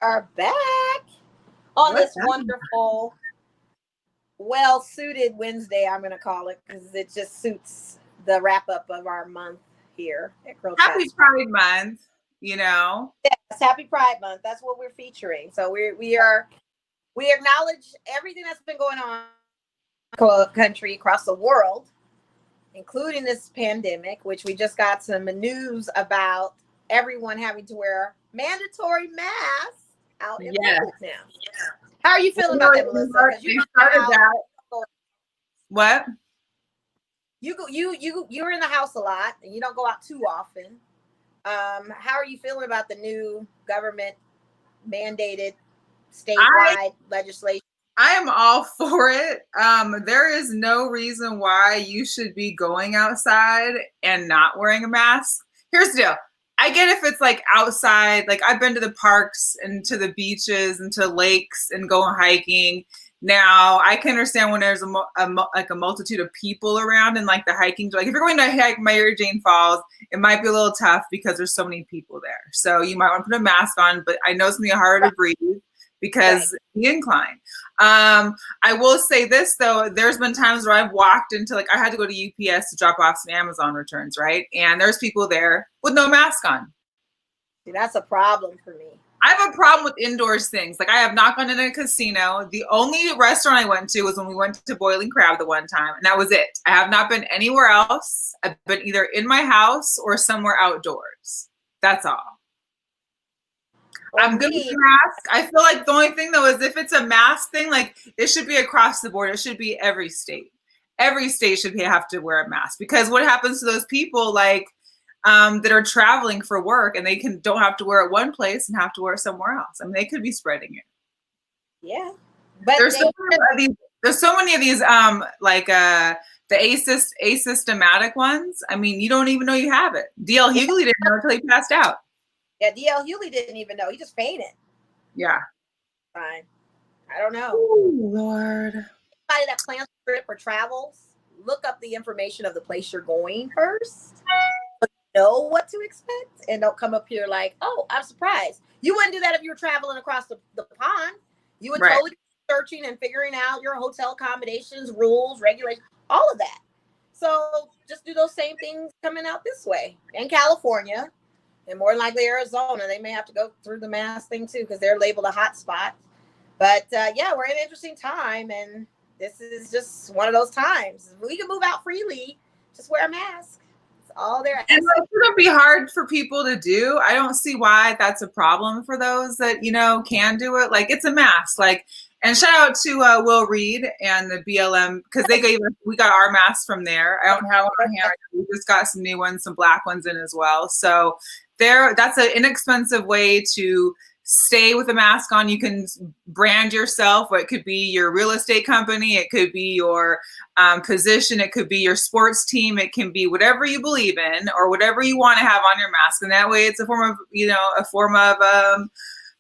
are back on What's this wonderful, well-suited Wednesday, I'm going to call it, because it just suits the wrap-up of our month here at Girl Happy Chat. Pride Month, you know. Yes, Happy Pride Month. That's what we're featuring. So we acknowledge everything that's been going on in the country, across the world, including this pandemic, which we just got some news about everyone having to wear mandatory masks out in public now. How are you feeling about that, Melissa? Because you started that. What? You're in the house a lot and you don't go out too often. How are you feeling about the new government mandated statewide legislation? I am all for it. There is no reason why you should be going outside and not wearing a mask. Here's the deal. I get if it's like outside, like I've been to the parks and to the beaches and to lakes and going hiking. Now I can understand when there's a multitude of people around and like the hiking. Like if you're going to hike Mary Jane Falls, it might be a little tough because there's so many people there. So you might want to put a mask on, but I know it's gonna be harder to breathe because the incline. I will say this though, there's been times where I've walked into, like I had to go to UPS to drop off some Amazon returns, right? And there's people there with no mask on. See, that's a problem for me. I have a problem with indoors things. Like I have not gone in a casino. The only restaurant I went to was when we went to Boiling Crab the one time, and that was it. I have not been anywhere else. I've been either in my house or somewhere outdoors. That's all. I'm good with the mask. I feel like the only thing though is if it's a mask thing, like it should be across the board. It should be every state. Every state should have to wear a mask, because what happens to those people like that are traveling for work and they don't have to wear it one place and have to wear it somewhere else? I mean, they could be spreading it. Yeah, but there's so many of these like the asymptomatic ones. I mean, you don't even know you have it. DL Hughley didn't know until he passed out. Yeah, DL Hughley didn't even know. He just fainted. Yeah. Fine. I don't know. Oh, Lord. Anybody that plans a trip or travels, look up the information of the place you're going first. Know what to expect, and don't come up here like, oh, I'm surprised. You wouldn't do that if you were traveling across the pond. You would totally be searching and figuring out your hotel accommodations, rules, regulations, all of that. So just do those same things coming out this way. In California, and more likely Arizona, they may have to go through the mask thing too, because they're labeled a hot spot. But yeah, we're in an interesting time, and this is just one of those times. We can move out freely, just wear a mask. It's all there. And it shouldn't be hard for people to do. I don't see why that's a problem for those that, you know, can do it. Like, it's a mask. Like, and shout out to Will Reed and the BLM, because we got our masks from there. I don't have one on hand. We just got some new ones, some black ones in as well. So that's an inexpensive way to stay with a mask on. You can brand yourself. It could be your real estate company. It could be your position. It could be your sports team. It can be whatever you believe in or whatever you want to have on your mask. And that way it's a form of,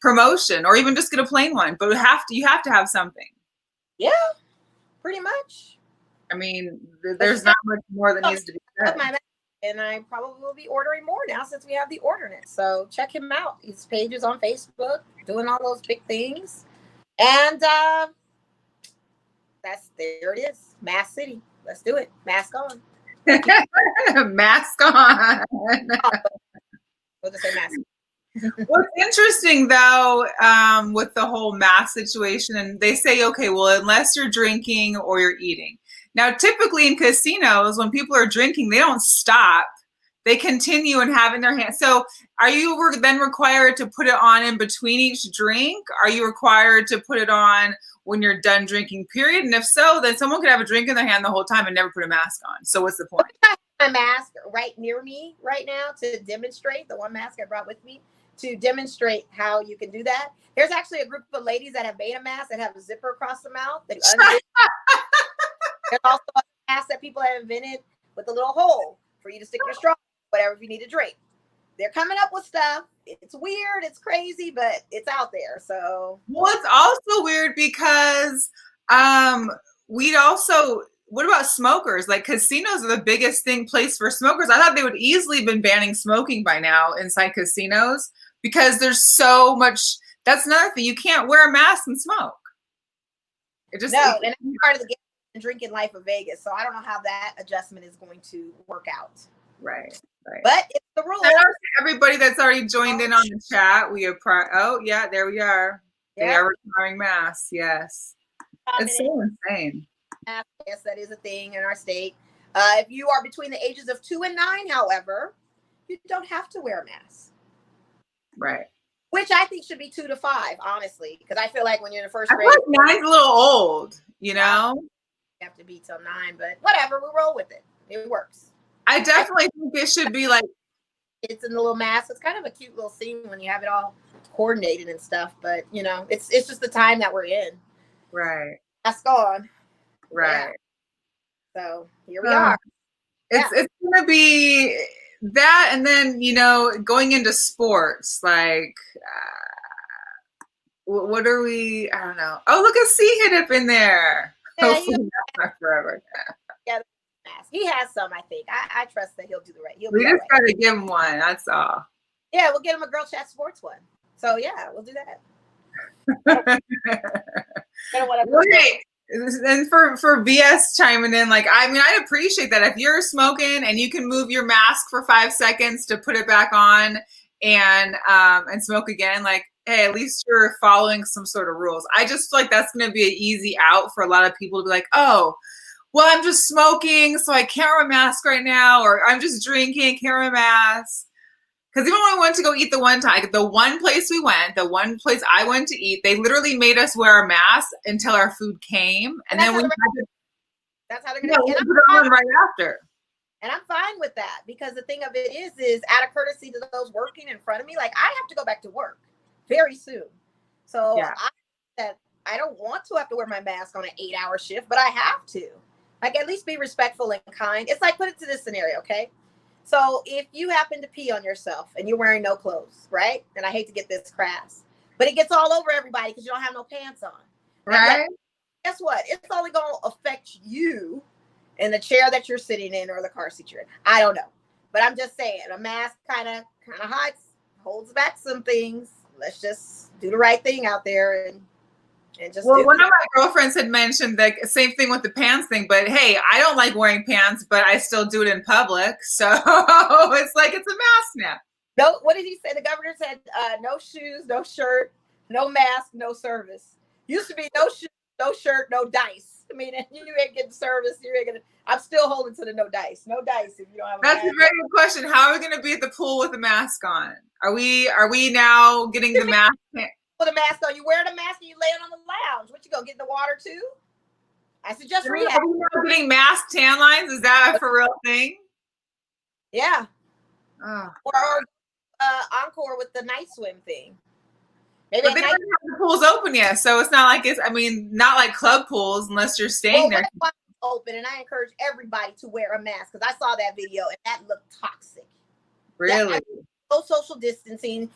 promotion, or even just get a plain one. But you have to have something. Yeah, pretty much. I mean, there's not much more that needs to be said. And I probably will be ordering more now since we have the ordinance. So check him out. His page is on Facebook, doing all those big things. And there it is. Mask City. Let's do it. Mask on. Mask on. We'll just say mask. What's interesting though, with the whole mask situation, and they say, okay, well, unless you're drinking or you're eating. Now, typically in casinos, when people are drinking, they don't stop. They continue and have in their hands. So are you then required to put it on in between each drink? Are you required to put it on when you're done drinking, period? And if so, then someone could have a drink in their hand the whole time and never put a mask on. So what's the point? I have my mask right near me right now to demonstrate, the one mask I brought with me, to demonstrate how you can do that. There's actually a group of ladies that have made a mask that have a zipper across the mouth. There's also a mask that people have invented with a little hole for you to stick your straw, whatever, if you need to drink. They're coming up with stuff. It's weird, it's crazy, but it's out there. So, well, it's also weird because what about smokers? Like, casinos are the biggest place for smokers. I thought they would easily have been banning smoking by now inside casinos, because there's so much. That's another thing. You can't wear a mask and smoke. And that's part of the game and drinking life of Vegas. So I don't know how that adjustment is going to work out. Right. But it's the rule. Everybody that's already joined in on the chat, we oh yeah, there we are. Yep. They are requiring masks. Yes, it's so insane. Yes, that is a thing in our state. If you are between the ages of 2 and 9, however, you don't have to wear a mask. Right. Which I think should be 2 to 5, honestly, because I feel like when you're in the first grade, like 9's a little old. You know, you have to be till 9, but whatever, we roll with it. It works. I definitely think it should be like it's in the little mask. It's kind of a cute little scene when you have it all coordinated and stuff. But you know, it's just the time that we're in. Right. Mask on. Right. Yeah. So here we are. It's gonna be that, and then you know, going into sports, like what are we? I don't know. Oh, look at C hit up in there. Yeah, hopefully not forever. Yeah. He has some, I think. I trust that he'll do the right. We just got to give him one. That's all. Yeah, we'll get him a GirlChatSports one. So yeah, we'll do that. Okay. And for BS chiming in, like, I mean, I'd appreciate that if you're smoking and you can move your mask for 5 seconds to put it back on and smoke again, like, hey, at least you're following some sort of rules. I just feel like that's going to be an easy out for a lot of people to be like, oh, well, I'm just smoking, so I can't wear a mask right now, or I'm just drinking, can't wear a mask. Because even when we went to go eat the one place we went, the one place I went to eat, they literally made us wear a mask until our food came, and then that's how they're going to put it on right after. And I'm fine with that, because the thing of it is out of courtesy to those working in front of me, like, I have to go back to work very soon. So yeah. I don't want to have to wear my mask on an 8-hour shift, but I have to. Like, at least be respectful and kind. It's like, put it to this scenario, okay? So if you happen to pee on yourself and you're wearing no clothes, right? And I hate to get this crass, but it gets all over everybody because you don't have no pants on. Right. Guess what? It's only going to affect you in the chair that you're sitting in or the car seat you're in. I don't know. But I'm just saying, a mask kind of holds back some things. Let's just do the right thing out there and just one of my girlfriends had mentioned the same thing with the pants thing, but hey, I don't like wearing pants, but I still do it in public. So it's like, it's a mask now. No, what did he say? The governor said no shoes, no shirt, no mask, no service. Used to be no shoes, no shirt, no dice. I mean, you ain't getting service. You ain't gonna. I'm still holding to the no dice. No dice if you don't have. That's a very good question. How are we going to be at the pool with a mask on? Are we now getting the mask? Put a mask on. You wearing a mask and you laying on the lounge. What, you gonna get in the water too? I suggest rehab. Are we now getting mask tan lines? Is that a for real thing? Yeah. Or encore with the night swim thing. Maybe but they don't have the pools open yet, so it's not like not like club pools unless you're staying there. Open, and I encourage everybody to wear a mask, because I saw that video and that looked toxic. Really? No social distancing.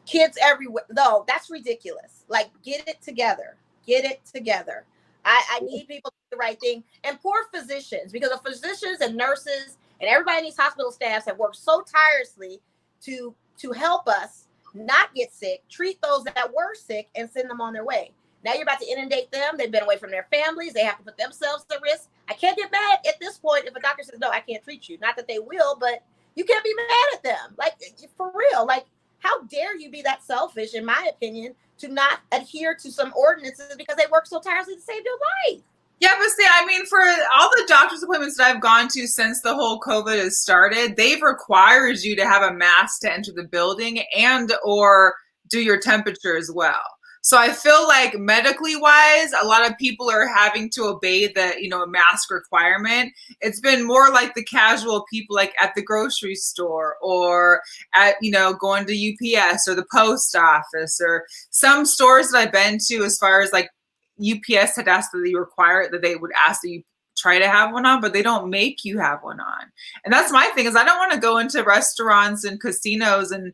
Kids everywhere. No, that's ridiculous. Like, get it together. Get it together. I need people to do the right thing. And poor physicians, because the physicians and nurses and everybody in these hospital staffs have worked so tirelessly to help us not get sick, treat those that were sick, and send them on their way. Now you're about to inundate them. They've been away from their families. They have to put themselves at risk. I can't get mad at this point if a doctor says, no, I can't treat you. Not that they will, but you can't be mad at them. Like, for real. Like, how dare you be that selfish, in my opinion, to not adhere to some ordinances because they work so tirelessly to save your life? Yeah, but see, I mean, for all the doctor's appointments that I've gone to since the whole COVID has started, they've required you to have a mask to enter the building and or do your temperature as well. So I feel like medically wise, a lot of people are having to obey the, mask requirement. It's been more like the casual people, like at the grocery store or at, going to UPS or the post office or some stores that I've been to, as far as like UPS had asked that they would ask that you try to have one on, but they don't make you have one on. And that's my thing, is I don't want to go into restaurants and casinos, and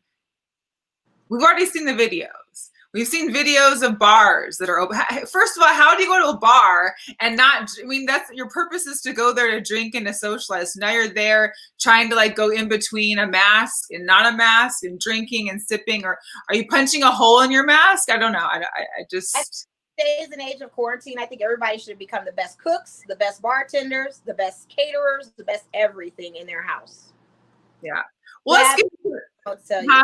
we've already seen the videos. We've seen videos of bars that are open. First of all, how do you go to a bar and not, I mean, that's your purpose is to go there to drink and to socialize. Now you're there trying to like go in between a mask and not a mask and drinking and sipping, or are you punching a hole in your mask? I don't know. I just. Days and age of quarantine, I think everybody should become the best cooks, the best bartenders, the best caterers, the best everything in their house. Yeah. Well, let's tell you.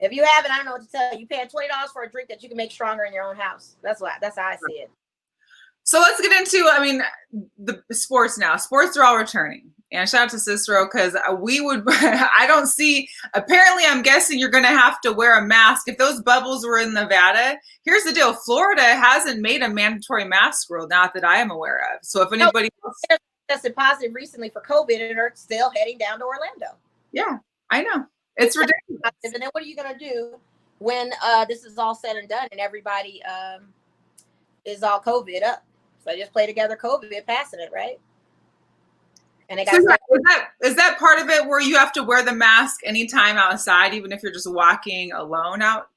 If you haven't, I don't know what to tell you. You paying $20 for a drink that you can make stronger in your own house. That's how I see it. So let's get into, I mean, the sports now. Sports are all returning. And shout out to Cicero, because I don't see, apparently I'm guessing you're going to have to wear a mask. If those bubbles were in Nevada, here's the deal. Florida hasn't made a mandatory mask rule, not that I am aware of. So if anybody else tested positive recently for COVID and are still heading down to Orlando. Yeah, I know. It's ridiculous. And then what are you going to do when this is all said and done and everybody is all COVID up? So they just play together COVID, passing it, right? And they got is that part of it where you have to wear the mask anytime outside, even if you're just walking alone out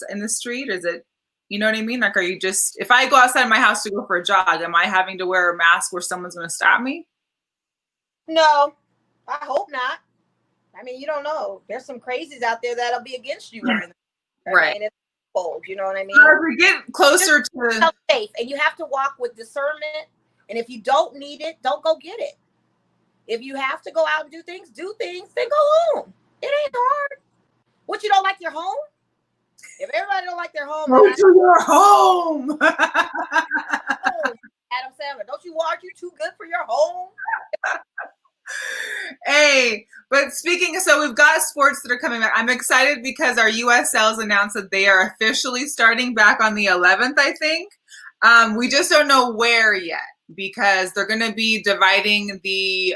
in the street? Is it, you know what I mean? Like, are you just, if I go outside my house to go for a jog, am I having to wear a mask where someone's going to stop me? No, I hope not. I mean, you don't know. There's some crazies out there that'll be against you. Right. And it's cold, you know what I mean? As we get closer to safe, and you have to walk with discernment. And if you don't need it, don't go get it. If you have to go out and do things, then go home. It ain't hard. What, you don't like your home? If everybody don't like their home, go to your home. Adam Sandler, don't you argue too good for your home? Hey, but speaking, so we've got sports that are coming back. I'm excited because our USLs announced that they are officially starting back on the 11th, I think. We just don't know where yet, because they're going to be dividing the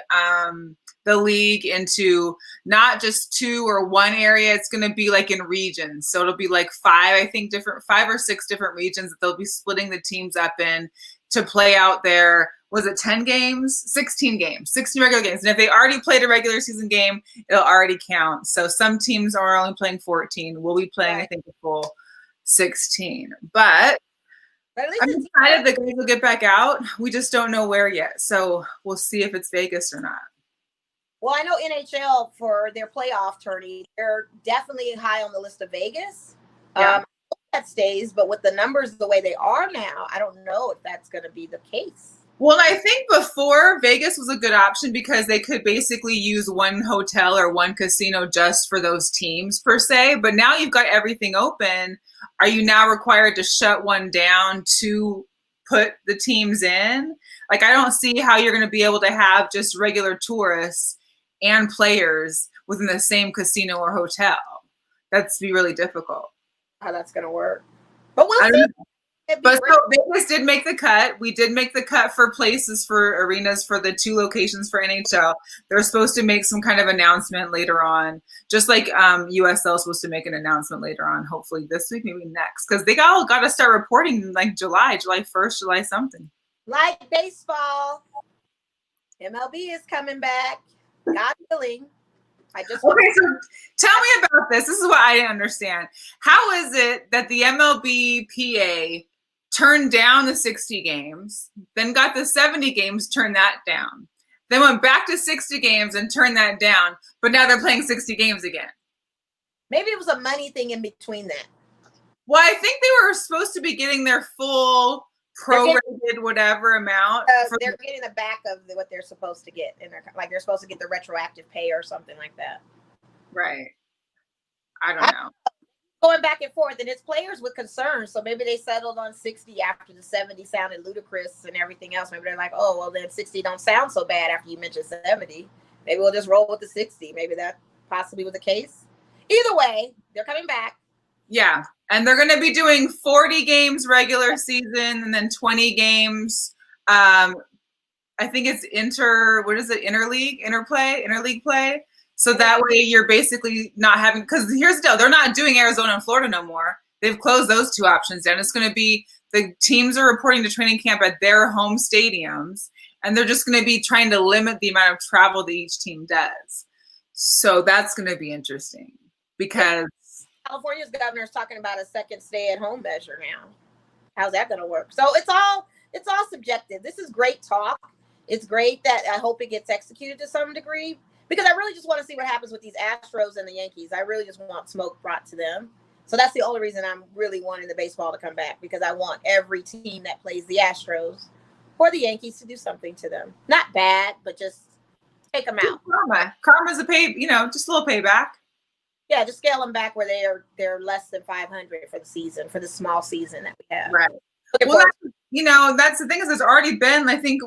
league into not just 2 or 1 area. It's going to be like in regions. So it'll be like 5 or 6 different regions that they'll be splitting the teams up in to play out their, was it 10 games? 16 games, 16 regular games. And if they already played a regular season game, it'll already count. So some teams are only playing 14. We'll be playing, I think, a full 16. But I'm excited the guys will get back out. We just don't know where yet. So we'll see if it's Vegas or not. Well, I know NHL for their playoff tourney, they're definitely high on the list of Vegas. Yeah. That stays, but with the numbers the way they are now, I don't know if that's going to be the case. Well, I think before Vegas was a good option because they could basically use one hotel or one casino just for those teams per se. But now you've got everything open. Are you now required to shut one down to put the teams in? Like, I don't see how you're going to be able to have just regular tourists and players within the same casino or hotel. That's be really difficult. How that's going to work. But we'll see. But so Vegas did make the cut. We did make the cut for places for arenas for the 2 locations for NHL. They're supposed to make some kind of announcement later on, just like USL is supposed to make an announcement later on, hopefully this week, maybe next, because they all got to start reporting like July 1st, July something. Like baseball, MLB is coming back. God willing. Okay, so tell me about this. This is what I didn't understand. How is it that the MLBPA turned down the 60 games, then got the 70 games, turned that down, then went back to 60 games and turned that down, but now they're playing 60 games again? Maybe it was a money thing in between that. Well, I think they were supposed to be getting their full prorated whatever amount. They're getting the back of what they're supposed to get, and they're supposed to get the retroactive pay or something like that. Right. I don't know. Going back and forth, and it's players with concerns. So maybe they settled on 60 after the 70 sounded ludicrous and everything else. Maybe they're like, oh, well, then 60 don't sound so bad after you mentioned 70. Maybe we'll just roll with the 60. Maybe that possibly was the case. Either way, they're coming back. Yeah. And they're going to be doing 40 games regular season and then 20 games. I think it's interleague play. So that way you're basically not having, because here's the deal, they're not doing Arizona and Florida no more. They've closed those 2 options down. It's going to be, the teams are reporting to training camp at their home stadiums, and they're just going to be trying to limit the amount of travel that each team does. So that's going to be interesting because California's governor is talking about a second stay-at-home measure now. How's that going to work? So it's all subjective. This is great talk. It's great that I hope it gets executed to some degree, because I really just want to see what happens with these Astros and the Yankees. I really just want smoke brought to them. So that's the only reason I'm really wanting the baseball to come back, because I want every team that plays the Astros or the Yankees to do something to them. Not bad, but just take them out. Karma's just a little payback. Yeah, just scale them back where they're less than 500 for the season, for the small season that we have. Right. Well, that's the thing, is there's already been, I think,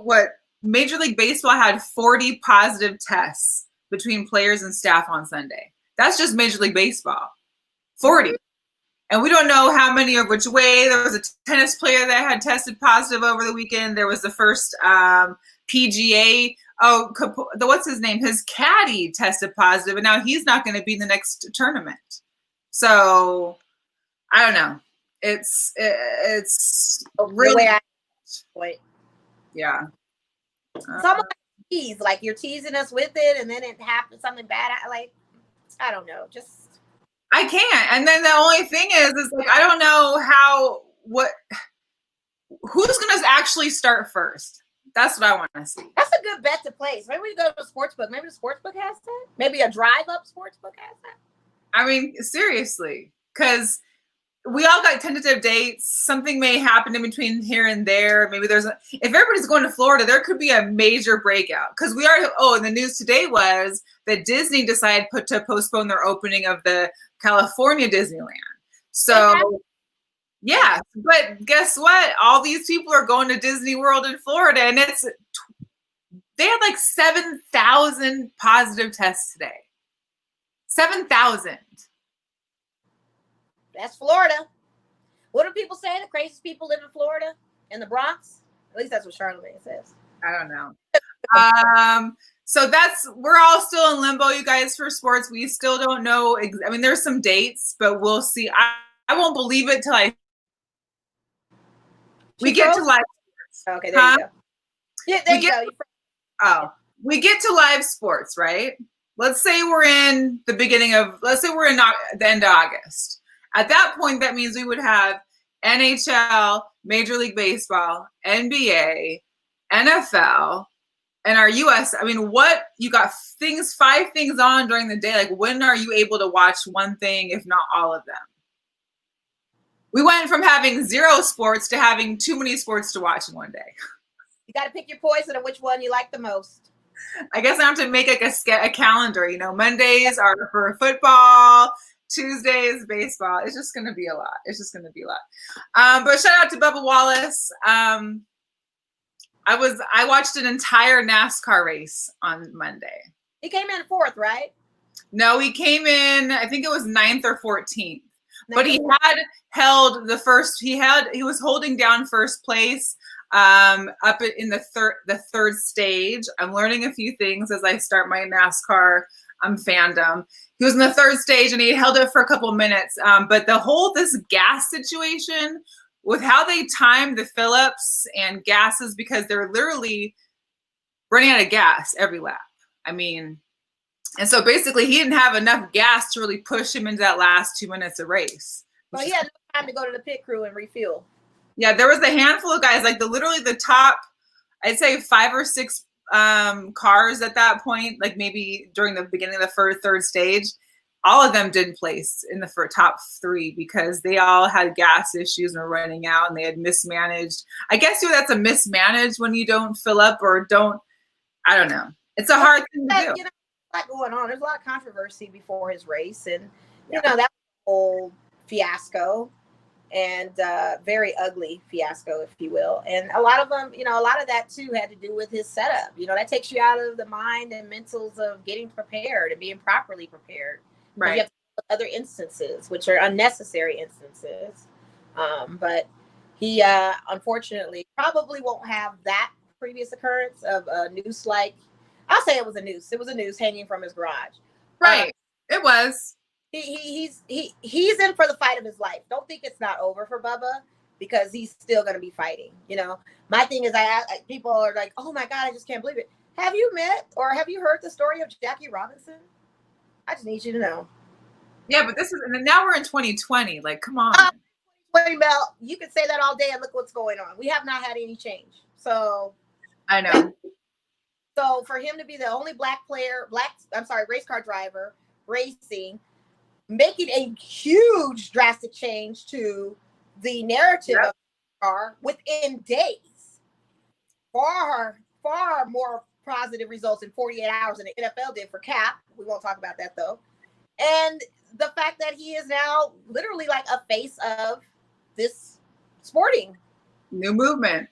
Major League Baseball had 40 positive tests between players and staff on Sunday. That's just Major League Baseball. 40. And we don't know how many of which way. There was a tennis player that had tested positive over the weekend. There was the first PGA. What's his name? His caddy tested positive, and now he's not going to be in the next tournament. So I don't know. It's really yeah. It's almost like tease, like you're teasing us with it, and then it happens something bad. I don't know. Just I can't. And then the only thing is like I don't know who's going to actually start first. That's what I want to see. That's a good bet to place. Maybe we go to a sports book. Maybe the sports book has that. Maybe a drive-up sports book has that. I mean, seriously, because we all got tentative dates. Something may happen in between here and there. Maybe if everybody's going to Florida, there could be a major breakout. Because and the news today was that Disney decided to postpone their opening of the California Disneyland. So, yeah, but guess what? All these people are going to Disney World in Florida, and they had like 7,000 positive tests today. 7,000. That's Florida. What do people say? The craziest people live in Florida, in the Bronx? At least that's what Charlemagne says. I don't know. So we're all still in limbo, you guys, for sports. We still don't know. There's some dates, but we'll see. I won't believe it till we get to live sports. Okay, there you go. Yeah, there you go. We get to live sports, right? Let's say we're in the end of August. At that point, that means we would have NHL, Major League Baseball, NBA, NFL, and our US. What you got 5 things on during the day. Like, when are you able to watch one thing, if not all of them? We went from having 0 sports to having too many sports to watch in one day. You got to pick your poison of which one you like the most. I guess I have to make like a calendar. Mondays are for football. Tuesdays baseball. It's just going to be a lot. But shout out to Bubba Wallace. I watched an entire NASCAR race on Monday. He came in 4th, right? No, he came in, I think it was 9th or 14th. But he had held the first. He was holding down first place up in the third stage. I'm learning a few things as I start my NASCAR fandom. He was in the third stage and he held it for a couple minutes. But this gas situation with how they time the fill-ups and gases, because they're literally running out of gas every lap. And so basically he didn't have enough gas to really push him into that last 2 minutes of race. Well, he had no time to go to the pit crew and refuel. Yeah, there was a handful of guys, like literally the top, I'd say 5 or 6 cars at that point, like maybe during the beginning of the third stage. All of them didn't place in the top 3 because they all had gas issues and were running out, and they had mismanaged. I guess that's a mismanaged when you don't fill up or don't. I don't know. It's a hard thing to do. A lot going on. There's a lot of controversy before his race, and that was a whole fiasco, and very ugly fiasco, if you will. And a lot of them, a lot of that too had to do with his setup. That takes you out of the mind and mentals of getting prepared and being properly prepared. Right. You have other instances, which are unnecessary instances. But he unfortunately probably won't have that previous occurrence of a noose like. I'll say it was a noose. It was a noose hanging from his garage. Right. It was. He's in for the fight of his life. Don't think it's not over for Bubba, because he's still going to be fighting. My thing is, people are like, oh my God, I just can't believe it. Have you met or have you heard the story of Jackie Robinson? I just need you to know. Yeah, but now we're in 2020. Like, come on. Wait, Mel, you can say that all day and look what's going on. We have not had any change. So I know. So for him to be the only race car driver racing, making a huge drastic change to the narrative of the car within days, far more positive results in 48 hours than the NFL did for Cap. We won't talk about that though. And the fact that he is now literally like a face of this sporting new movement.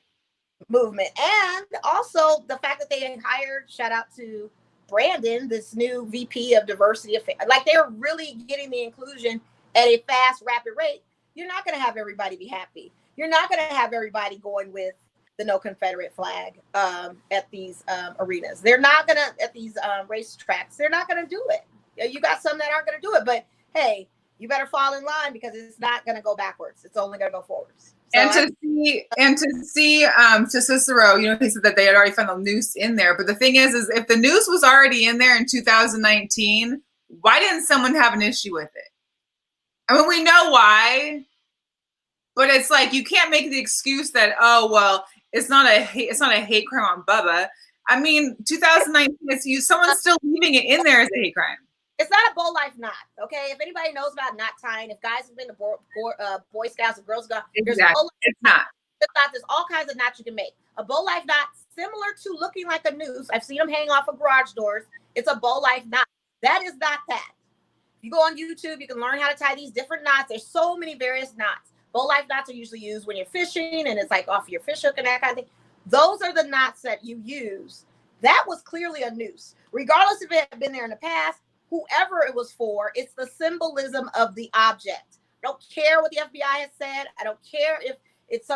And also the fact that they hired, shout out to Brandon, this new VP of diversity affairs. Like, they're really getting the inclusion at a fast, rapid rate. You're not going to have everybody be happy. You're not going to have everybody going with the no Confederate flag at these arenas. They're not going to, at these race tracks, they're not going to do it. You got some that aren't going to do it, but hey, you better fall in line because it's not going to go backwards. It's only going to go forwards. So to see to Cicero, he said that they had already found the noose in there. But the thing is if the noose was already in there in 2019, why didn't someone have an issue with it? I mean, we know why, but it's like you can't make the excuse that it's not a hate crime on Bubba. I mean, 2019, someone's still leaving it in there as a hate crime. It's not a Bow Life knot, okay? If anybody knows about knot tying, if guys have been to Boy Scouts and Girl Scouts, exactly. It's not. There's all kinds of knots you can make. A Bow Life knot, similar to looking like a noose. I've seen them hang off of garage doors. It's a Bow Life knot. That is not that. If you go on YouTube, you can learn how to tie these different knots. There's so many various knots. Bow Life knots are usually used when you're fishing and it's like off your fish hook and that kind of thing. Those are the knots that you use. That was clearly a noose. Regardless if it had been there in the past, whoever it was for, it's the symbolism of the object. I don't care what the FBI has said. I don't care if it's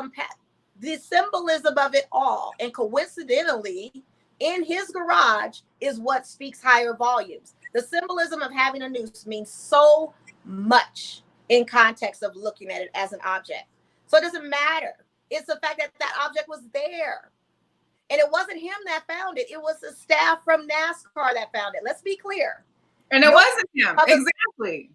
the symbolism of it all. And coincidentally, in his garage is what speaks higher volumes. The symbolism of having a noose means so much in context of looking at it as an object. So it doesn't matter. It's the fact that that object was there. And it wasn't him that found it. It was the staff from NASCAR that found it. Let's be clear. And it wasn't him. Exactly.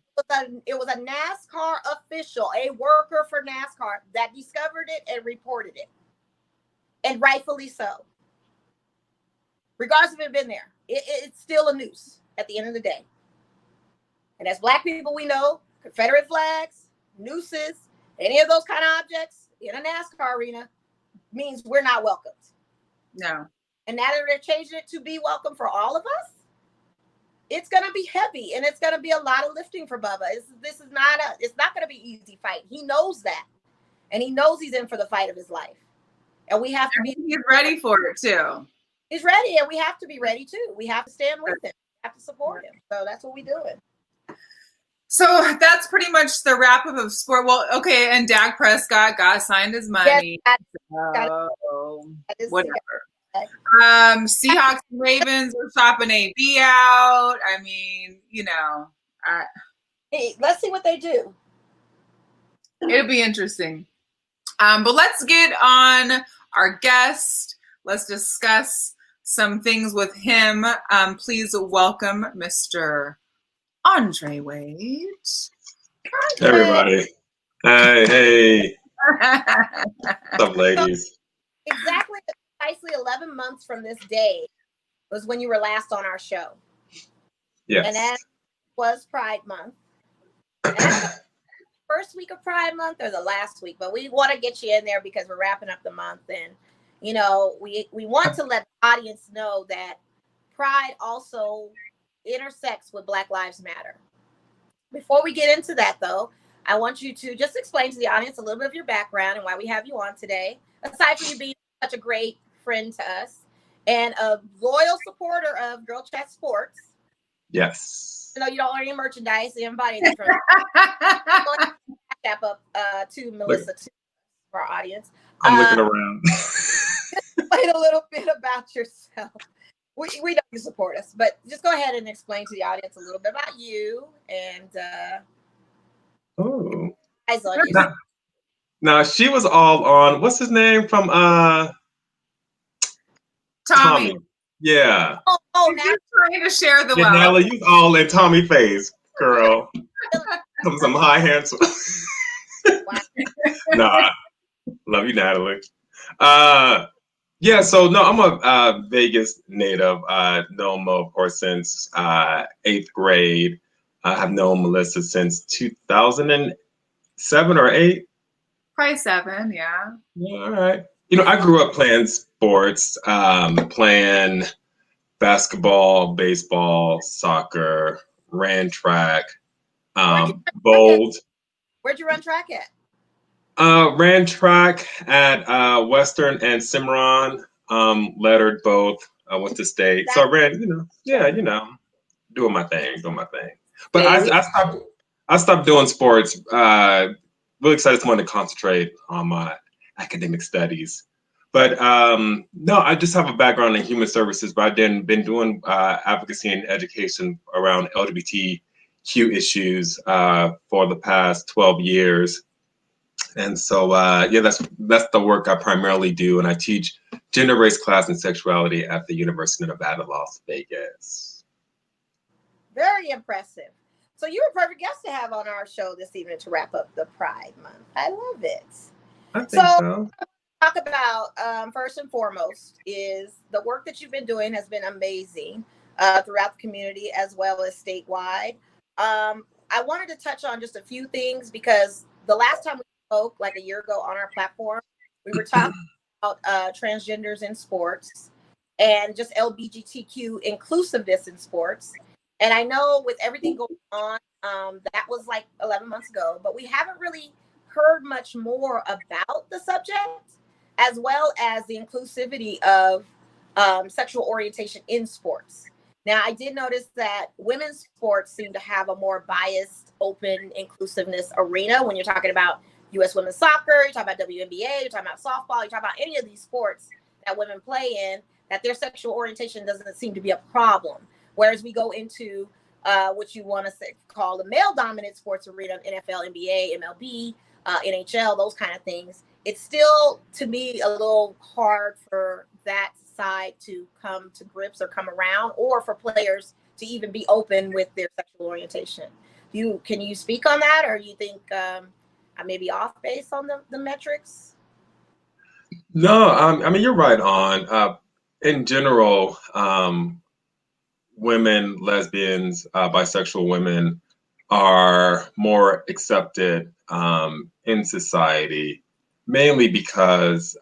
It was a NASCAR official, a worker for NASCAR that discovered it and reported it. And rightfully so. Regardless of it had been there, it's still a noose at the end of the day. And as Black people, we know Confederate flags, nooses, any of those kind of objects in a NASCAR arena means we're not welcomed. No. And now that they're changing it to be welcome for all of us, it's going to be heavy and it's going to be a lot of lifting for Bubba. It's not going to be an easy fight. He knows that. And he knows he's in for the fight of his life. And we have to be. He's ready for it too. He's ready and we have to be ready too. We have to stand with him. We have to support him. So that's what we're doing. So that's pretty much the wrap up of sport. Well, okay. And Dak Prescott got signed his money. Yes, whatever. Seahawks and Ravens are shopping AB out. I mean, hey, let's see what they do. It'll be interesting. But let's get on our guest. Let's discuss some things with him. Please welcome Mr. André Wade. Hey, everybody. Hey. What's up, ladies? Exactly. Precisely 11 months from this day was when you were last on our show. Yes. And that was Pride Month. First week of Pride Month or the last week, but we want to get you in there because we're wrapping up the month. And, we want to let the audience know that Pride also intersects with Black Lives Matter. Before we get into that, though, I want you to just explain to the audience a little bit of your background and why we have you on today, aside from you being such a great friend to us and a loyal supporter of GirlChatSports. Yes. You don't own any merchandise, everybody from tap up to Melissa too, for our audience. I'm looking around. Just explain a little bit about yourself. We know you support us, but just go ahead and explain to the audience a little bit about you and eyes on you. Now she was all on what's his name from Tommy. Yeah. Oh, now you're trying to share the wealth. wealth. You was all in Tommy face. Girl, comes some high handsome. Wow. Nah, love you, Natalie. Yeah, so no, I'm a Vegas native. Known Mo, of course, since eighth grade. I have known Melissa since 2007 or eight. Probably 7, yeah. Yeah, all right. I grew up playing sports, playing basketball, baseball, soccer, ran track, Where'd you run track at? bowled. Where'd you run track at? Ran track at Western and Cimarron. Lettered both. I went to state, so I That ran. Yeah, doing my thing. But I, Baby. I stopped. I stopped doing sports. Really excited to want to concentrate on my academic studies. But no, I just have a background in human services. But I've been doing advocacy and education around LGBTQ issues for the past 12 years. And so, yeah, that's the work I primarily do, and I teach gender, race, class, and sexuality at the University of Nevada, Las Vegas. Very impressive. So you were a perfect guest to have on our show this evening to wrap up the Pride Month. I love it. I think so. Talk about first and foremost is the work that you've been doing has been amazing throughout the community as well as statewide. I wanted to touch on just a few things because the last time we spoke, like a year ago on our platform, we were talking about transgenders in sports and just LGBTQ inclusiveness in sports. And I know with everything going on, that was like 11 months ago, but we haven't really heard much more about the subject as well as the inclusivity of sexual orientation in sports. Now, I did notice that women's sports seem to have a more biased, open inclusiveness arena when you're talking about U.S. women's soccer, you're talking about WNBA, you're talking about softball, you're talking about any of these sports that women play in, that their sexual orientation doesn't seem to be a problem. Whereas we go into what you want to call the male-dominant sports arena, NFL, NBA, MLB, NHL, those kind of things, it's still, to me, a little hard for that side to come to grips or come around, or for players to even be open with their sexual orientation. Can you speak on that, or you think I may be off base on the metrics? No, I mean, you're right on. In general, women, lesbians, bisexual women are more accepted in society, mainly because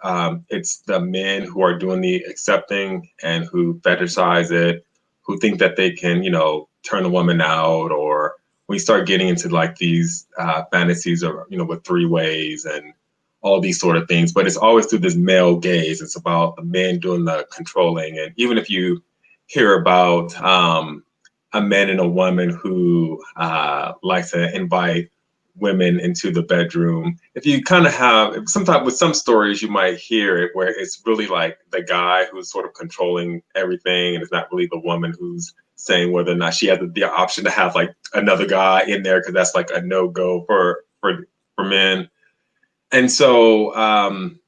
it's the men who are doing the accepting and who fetishize it, who think that they can, turn a woman out, or we start getting into like these fantasies of, with three ways and all these sort of things. But it's always through this male gaze. It's about the men doing the controlling. And even if you hear about a man and a woman who likes to invite women into the bedroom, if you kind of have, sometimes with some stories you might hear it where it's really like the guy who's sort of controlling everything, and it's not really the woman who's saying whether or not she has the option to have like another guy in there, because that's like a no-go for men. And so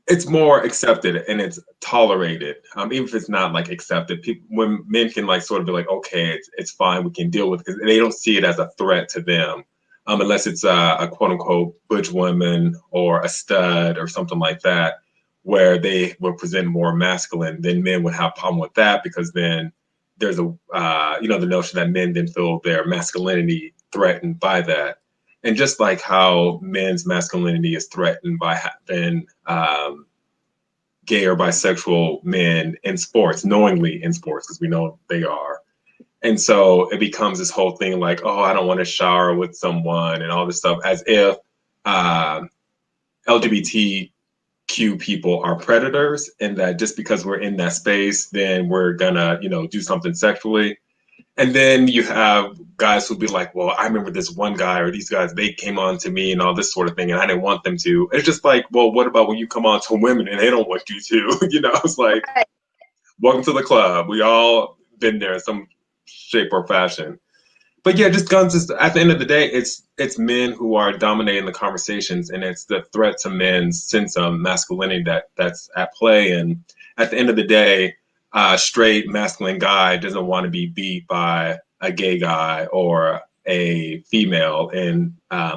it's more accepted and it's tolerated, even if it's not like accepted. When men can like sort of be like, okay, it's fine, we can deal with it, because they don't see it as a threat to them, unless it's a quote unquote butch woman or a stud or something like that, where they would present more masculine. Then men would have a problem with that, because then there's the notion that men then feel their masculinity threatened by that. And just like how men's masculinity is threatened by having gay or bisexual men in sports, knowingly in sports, because we know they are. And so it becomes this whole thing like, oh, I don't want to shower with someone and all this stuff, as if LGBTQ people are predators, and that just because we're in that space, then we're gonna, do something sexually. And then you have guys who'll be like, well, I remember this one guy or these guys, they came on to me and all this sort of thing, and I didn't want them to. It's just like, well, what about when you come on to women and they don't want you to? It's like, welcome to the club. We all been there in some shape or fashion. But yeah, just guns is, at the end of the day, it's men who are dominating the conversations, and it's the threat to men's sense of masculinity that's at play. And at the end of the day, straight masculine guy doesn't want to be beat by a gay guy or a female in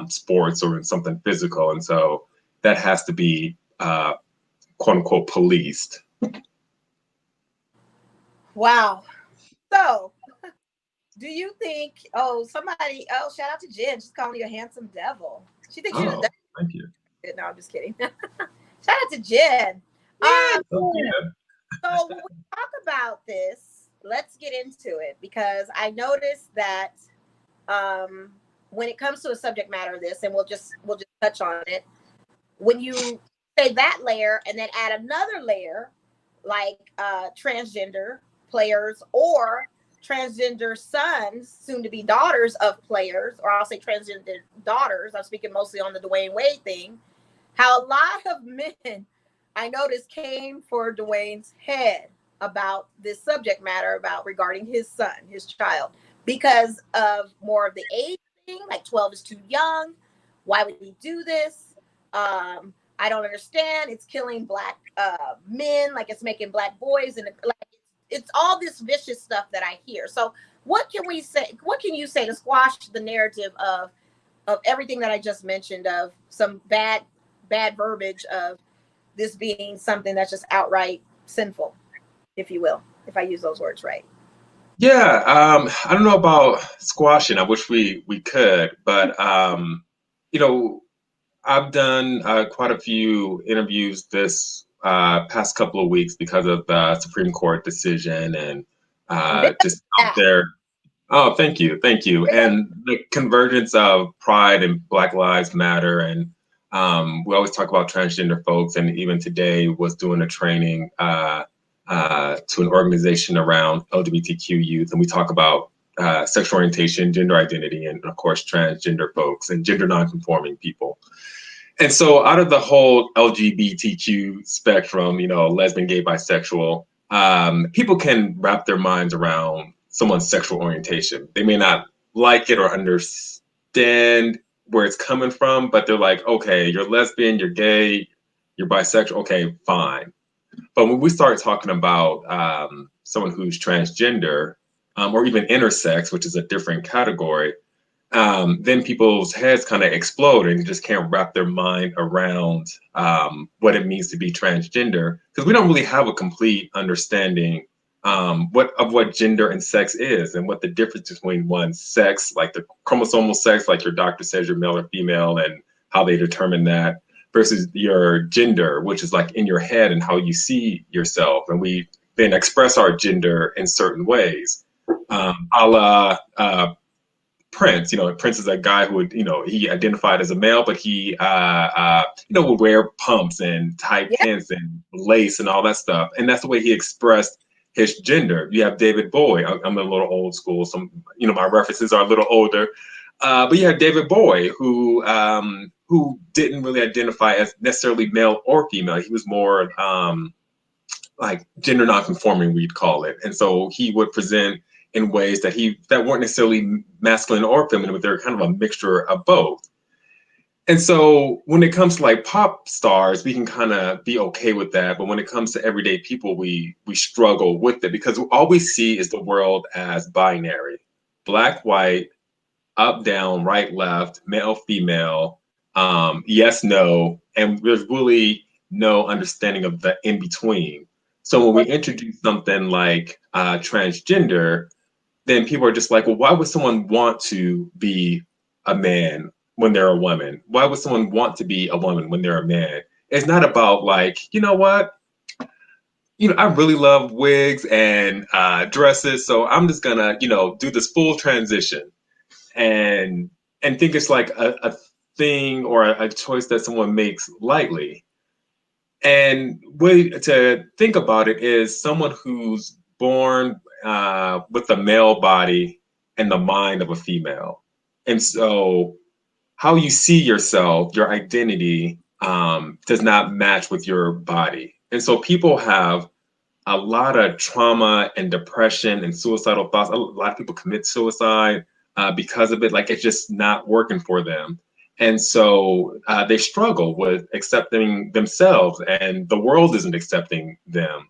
sports or in something physical. And so that has to be quote unquote policed. Wow. So, do you think? Oh, somebody. Oh, shout out to Jen. She's calling you a handsome devil. She thinks you're the Oh, devil. thank you. No, I'm just kidding. Shout out to Jen. Oh, So when we talk about this, let's get into it because I noticed that when it comes to a subject matter of this, and we'll just touch on it. When you say that layer and then add another layer, like transgender players or transgender sons, soon to be daughters of players, or I'll say transgender daughters. I'm speaking mostly on the Dwyane Wade thing. How a lot of men I noticed came for Dwyane's head about this subject matter about regarding his son, his child, because of more of the age thing, like 12 is too young. Why would he do this? I don't understand. It's killing black men, like it's making black boys, and like it's all this vicious stuff that I hear. So what can we say? What can you say to squash the narrative of everything that I just mentioned, of some bad verbiage of this being something that's just outright sinful, if you will, if I use those words right? yeah. I don't know about squashing. I wish we could, but you know, I've done quite a few interviews this past couple of weeks because of the Supreme Court decision and I'm big just out on there. Oh, thank you, thank you. that. And the convergence of Pride and Black Lives Matter, and we always talk about transgender folks, and even today was doing a training to an organization around LGBTQ youth, and we talk about sexual orientation, gender identity, and of course transgender folks and gender nonconforming people. And so, out of the whole LGBTQ spectrum, you know, lesbian, gay, bisexual, people can wrap their minds around someone's sexual orientation. They may not like it or understand where it's coming from, but they're like, okay, you're lesbian, you're gay, you're bisexual, okay, fine. But when we start talking about someone who's transgender or even intersex, which is a different category, then people's heads kind of explode and just can't wrap their mind around what it means to be transgender because we don't really have a complete understanding what gender and sex is and what the difference between one's sex, like the chromosomal sex, like your doctor says you're male or female, and how they determine that, versus your gender, which is like in your head and how you see yourself, and we then express our gender in certain ways, a la Prince. You know, Prince is a guy who would, you know, he identified as a male, but he, you know, would wear pumps and tight Yeah, pants and lace and all that stuff. And that's the way he expressed his gender. You have David Bowie. I'm a little old school. Some, you know, my references are a little older. But you have David Bowie, who didn't really identify as necessarily male or female. He was more like gender nonconforming, we'd call it. And so he would present in ways that weren't necessarily masculine or feminine, but they're kind of a mixture of both. And so when it comes to like pop stars, we can kind of be okay with that. But when it comes to everyday people, we struggle with it because all we see is the world as binary: black, white, up, down, right, left, male, female, yes, no, and there's really no understanding of the in between. So when we introduce something like transgender, then people are just like, well, why would someone want to be a man when they're a woman? Why would someone want to be a woman when they're a man? It's not about like, you know what? You know, I really love wigs and dresses, so I'm just gonna, you know, do this full transition and think it's like a thing or a choice that someone makes lightly. And way to think about it is someone who's born with the male body and the mind of a female. And so how you see yourself, your identity, does not match with your body. And so people have a lot of trauma and depression and suicidal thoughts. A lot of people commit suicide because of it. Like it's just not working for them. And so they struggle with accepting themselves, and the world isn't accepting them.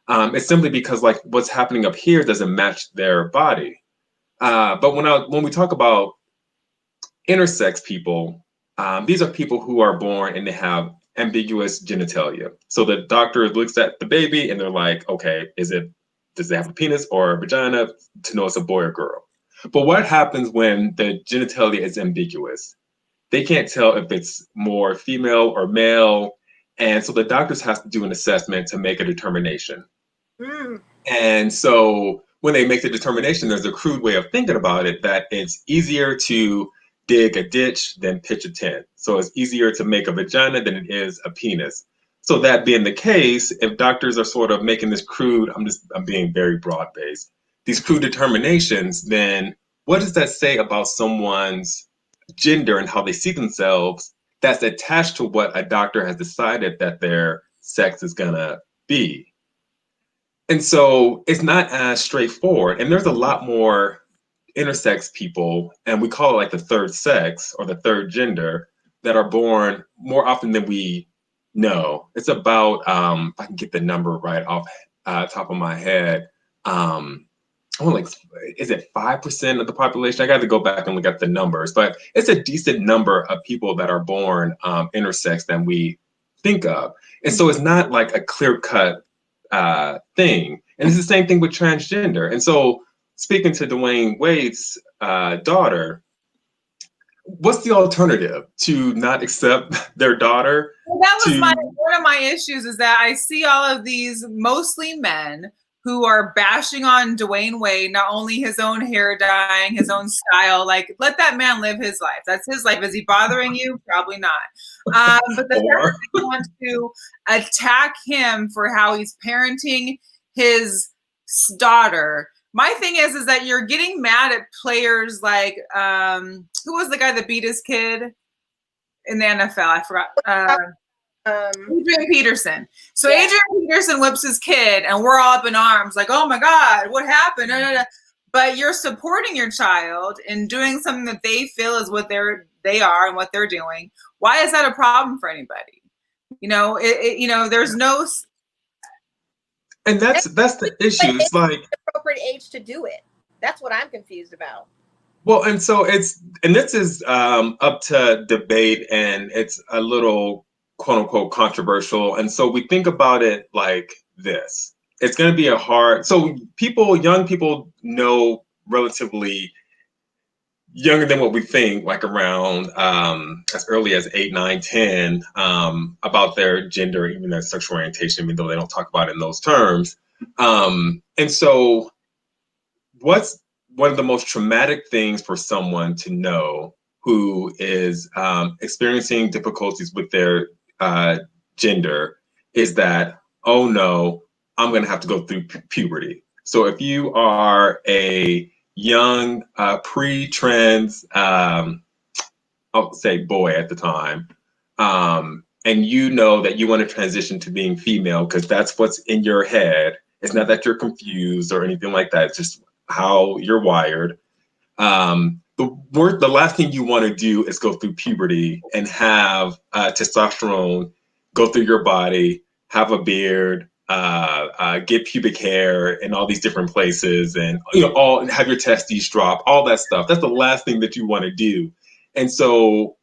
It's simply because like what's happening up here doesn't match their body. But when we talk about intersex people, these are people who are born and they have ambiguous genitalia. So the doctor looks at the baby and they're like, okay, does it have a penis or a vagina to know it's a boy or girl? But what happens when the genitalia is ambiguous? They can't tell if it's more female or male. And so the doctors have to do an assessment to make a determination. Mm. And so when they make the determination, there's a crude way of thinking about it that it's easier to dig a ditch than pitch a tent. So it's easier to make a vagina than it is a penis. So that being the case, if doctors are sort of making this crude, I'm being very broad based, these crude determinations, then what does that say about someone's gender and how they see themselves that's attached to what a doctor has decided that their sex is gonna be? And so it's not as straightforward. And there's a lot more intersex people, and we call it like the third sex or the third gender, that are born more often than we know. It's about, if I can get the number right off top of my head, I want like, is it 5% of the population? I got to go back and look at the numbers, but it's a decent number of people that are born intersex than we think of. And so it's not like a clear cut thing. And it's the same thing with transgender. And so, speaking to Dwyane Wade's daughter, what's the alternative to not accept their daughter? Well, that was to one of my issues, is that I see all of these mostly men who are bashing on Dwyane Wade, not only his own hair dyeing, his own style. Like, let that man live his life. That's his life. Is he bothering you? Probably not. But the fact that they want to attack him for how he's parenting his daughter. My thing is that you're getting mad at players like, who was the guy that beat his kid in the NFL? I forgot. Adrian Peterson. So yeah. Adrian Peterson whips his kid, and we're all up in arms, like, "Oh my God, what happened?" But you're supporting your child in doing something that they feel is what they are and what they're doing. Why is that a problem for anybody? You know, there's no. And that's the issue. It's like the appropriate age to do it. That's what I'm confused about. Well, and so this is up to debate, and it's a little quote unquote controversial. And so we think about it like this. It's going to be so young people know relatively younger than what we think, like around as early as 8, 9, 10, about their gender, even their sexual orientation, even though they don't talk about it in those terms. And so what's one of the most traumatic things for someone to know who is experiencing difficulties with their gender is that, oh no, I'm going to have to go through puberty. So if you are a young pre-trans, I'll say boy at the time, and you know that you want to transition to being female because that's what's in your head. It's not that you're confused or anything like that. It's just how you're wired. The last thing you want to do is go through puberty and have testosterone go through your body, have a beard, get pubic hair in all these different places, and all have your testes drop, all that stuff. That's the last thing that you want to do. And so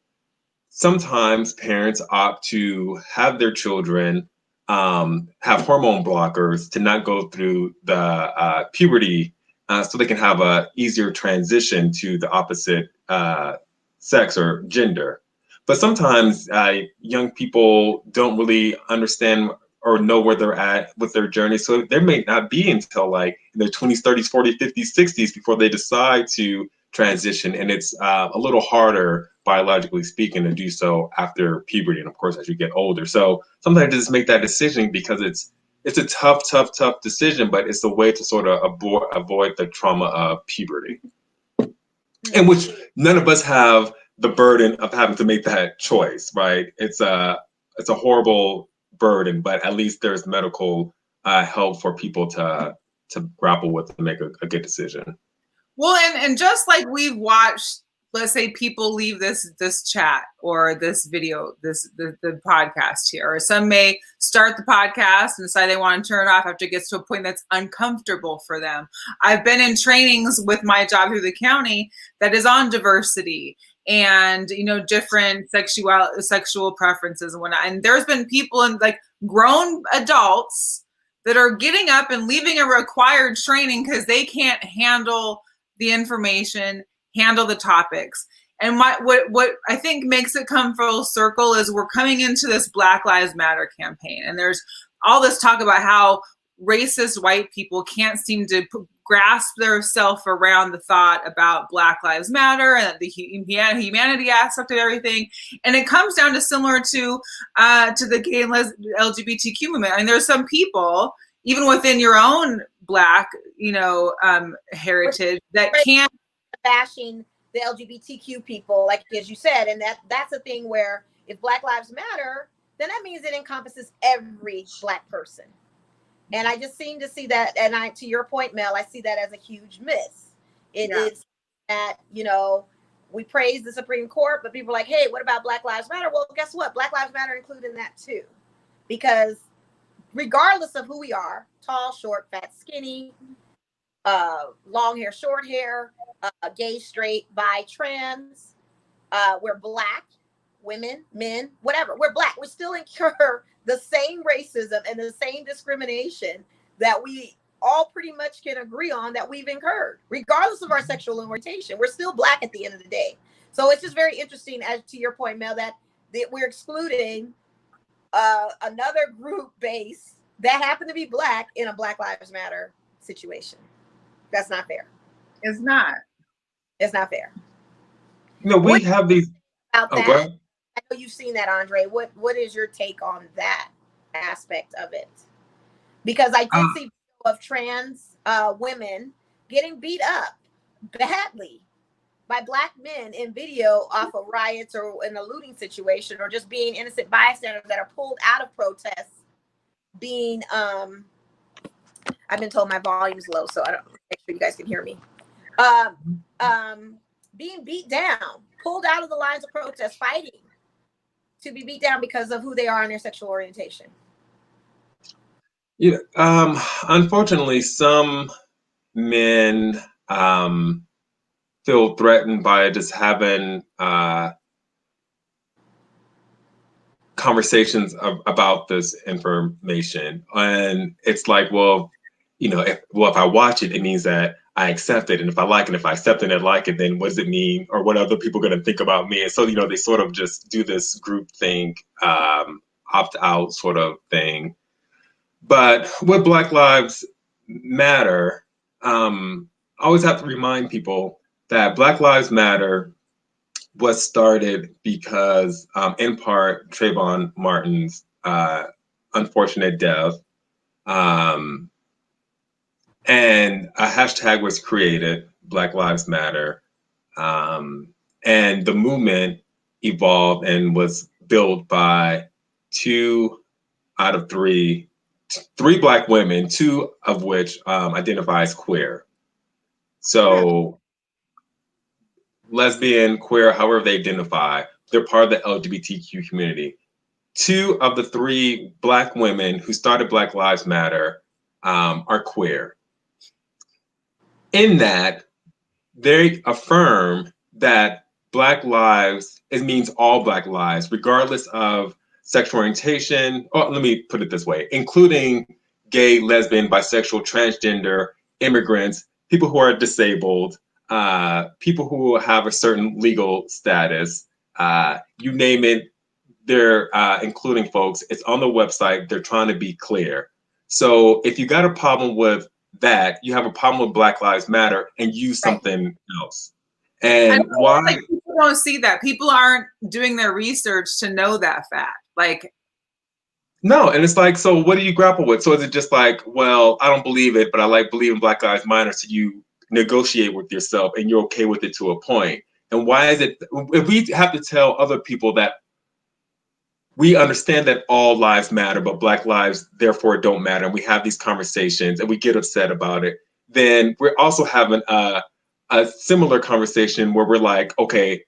sometimes parents opt to have their children have hormone blockers to not go through the puberty, so they can have a easier transition to the opposite sex or gender. But sometimes young people don't really understand or know where they're at with their journey. So there may not be until like in their 20s, 30s, 40s, 50s, 60s before they decide to transition. And it's a little harder, biologically speaking, to do so after puberty. And of course, as you get older. So sometimes just make that decision because it's a tough decision, but it's a way to sort of avoid the trauma of puberty. And which none of us have the burden of having to make that choice, right? It's a horrible burden, but at least there's medical help for people to grapple with and make a good decision. Well, and just like we've watched let's say people leave this chat or this video, the podcast here, or some may start the podcast and decide they want to turn it off after it gets to a point that's uncomfortable for them. I've been in trainings with my job through the county that is on diversity and, you know, different sexual preferences and whatnot. And there's been people in, like, grown adults that are getting up and leaving a required training because they can't handle the information, handle the topics. And what I think makes it come full circle is we're coming into this Black Lives Matter campaign. And there's all this talk about how racist white people can't seem to grasp themselves around the thought about Black Lives Matter and the humanity aspect of everything. And it comes down to similar to the gay and LGBTQ movement. I mean, there's some people, even within your own Black, you know, heritage that can't bashing the LGBTQ people, like as you said, and that's a thing where if Black Lives Matter, then that means it encompasses every Black person. And I just seem to see that, and to your point, Mel, I see that as a huge miss. It is that, you know, we praise the Supreme Court, but people are like, hey, what about Black Lives Matter? Well, guess what? Black Lives Matter include in that too. Because regardless of who we are, tall, short, fat, skinny, long hair, short hair, gay, straight, bi, trans, we're Black, women, men, whatever. We're Black. We still incur the same racism and the same discrimination that we all pretty much can agree on that we've incurred, regardless of our sexual orientation. We're still Black at the end of the day. So it's just very interesting, as to your point, Mel, that we're excluding another group base that happen to be Black in a Black Lives Matter situation. That's not fair. It's not. It's not fair. You know, we have these. About that. I know you've seen that, Andre. What is your take on that aspect of it? Because I did see of trans women getting beat up badly by Black men in video off of riots or in a looting situation, or just being innocent bystanders that are pulled out of protests. Being I've been told my volume's low, so I don't make sure you guys can hear me. Being beat down, pulled out of the lines of protest, fighting to be beat down because of who they are and their sexual orientation. Yeah, unfortunately, some men feel threatened by just having conversations about this information, and it's like, well, you know, if I watch it, it means that I accept it, and if I like it, if I accept it and like it, then what does it mean, or what are other people going to think about me? And so, you know, they sort of just do this group thing, opt out sort of thing. But with Black Lives Matter, I always have to remind people that Black Lives Matter was started because, in part, Trayvon Martin's unfortunate death, and a hashtag was created, Black Lives Matter, and the movement evolved and was built by 2 out of 3 Black women, 2 of which identify as queer. So lesbian, queer, however they identify, they're part of the LGBTQ community. 2 of the 3 Black women who started Black Lives Matter are queer. In that, they affirm that Black lives, it means all Black lives, regardless of sexual orientation, or let me put it this way, including gay, lesbian, bisexual, transgender, immigrants, people who are disabled, people who have a certain legal status, you name it, they're including folks. It's on the website. They're trying to be clear. So if you got a problem with that, you have a problem with Black Lives Matter, and use something else. And why? Like, people don't see that. People aren't doing their research to know that fact. Like, no, and it's like, so what do you grapple with? So is it just like, well, I don't believe it, but I like believing Black Lives Matter, so you negotiate with yourself and you're okay with it to a point? And why is it, if we have to tell other people that we understand that all lives matter, but Black lives therefore don't matter, and we have these conversations and we get upset about it, then we're also having a a similar conversation where we're like, okay,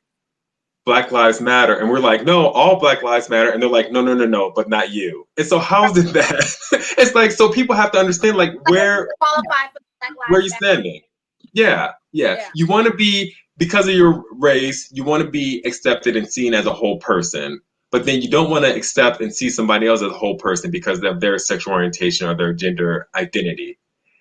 Black Lives Matter, and we're like, no, all Black Lives Matter, and they're like, no, no, no, no, but not you. And so how is it that it's like, so people have to understand like Qualify for Black where are Lives you Matter. standing? Yeah, yeah. Yeah. You want to be, because of your race, you want to be accepted and seen as a whole person. But then you don't want to accept and see somebody else as a whole person because of their sexual orientation or their gender identity.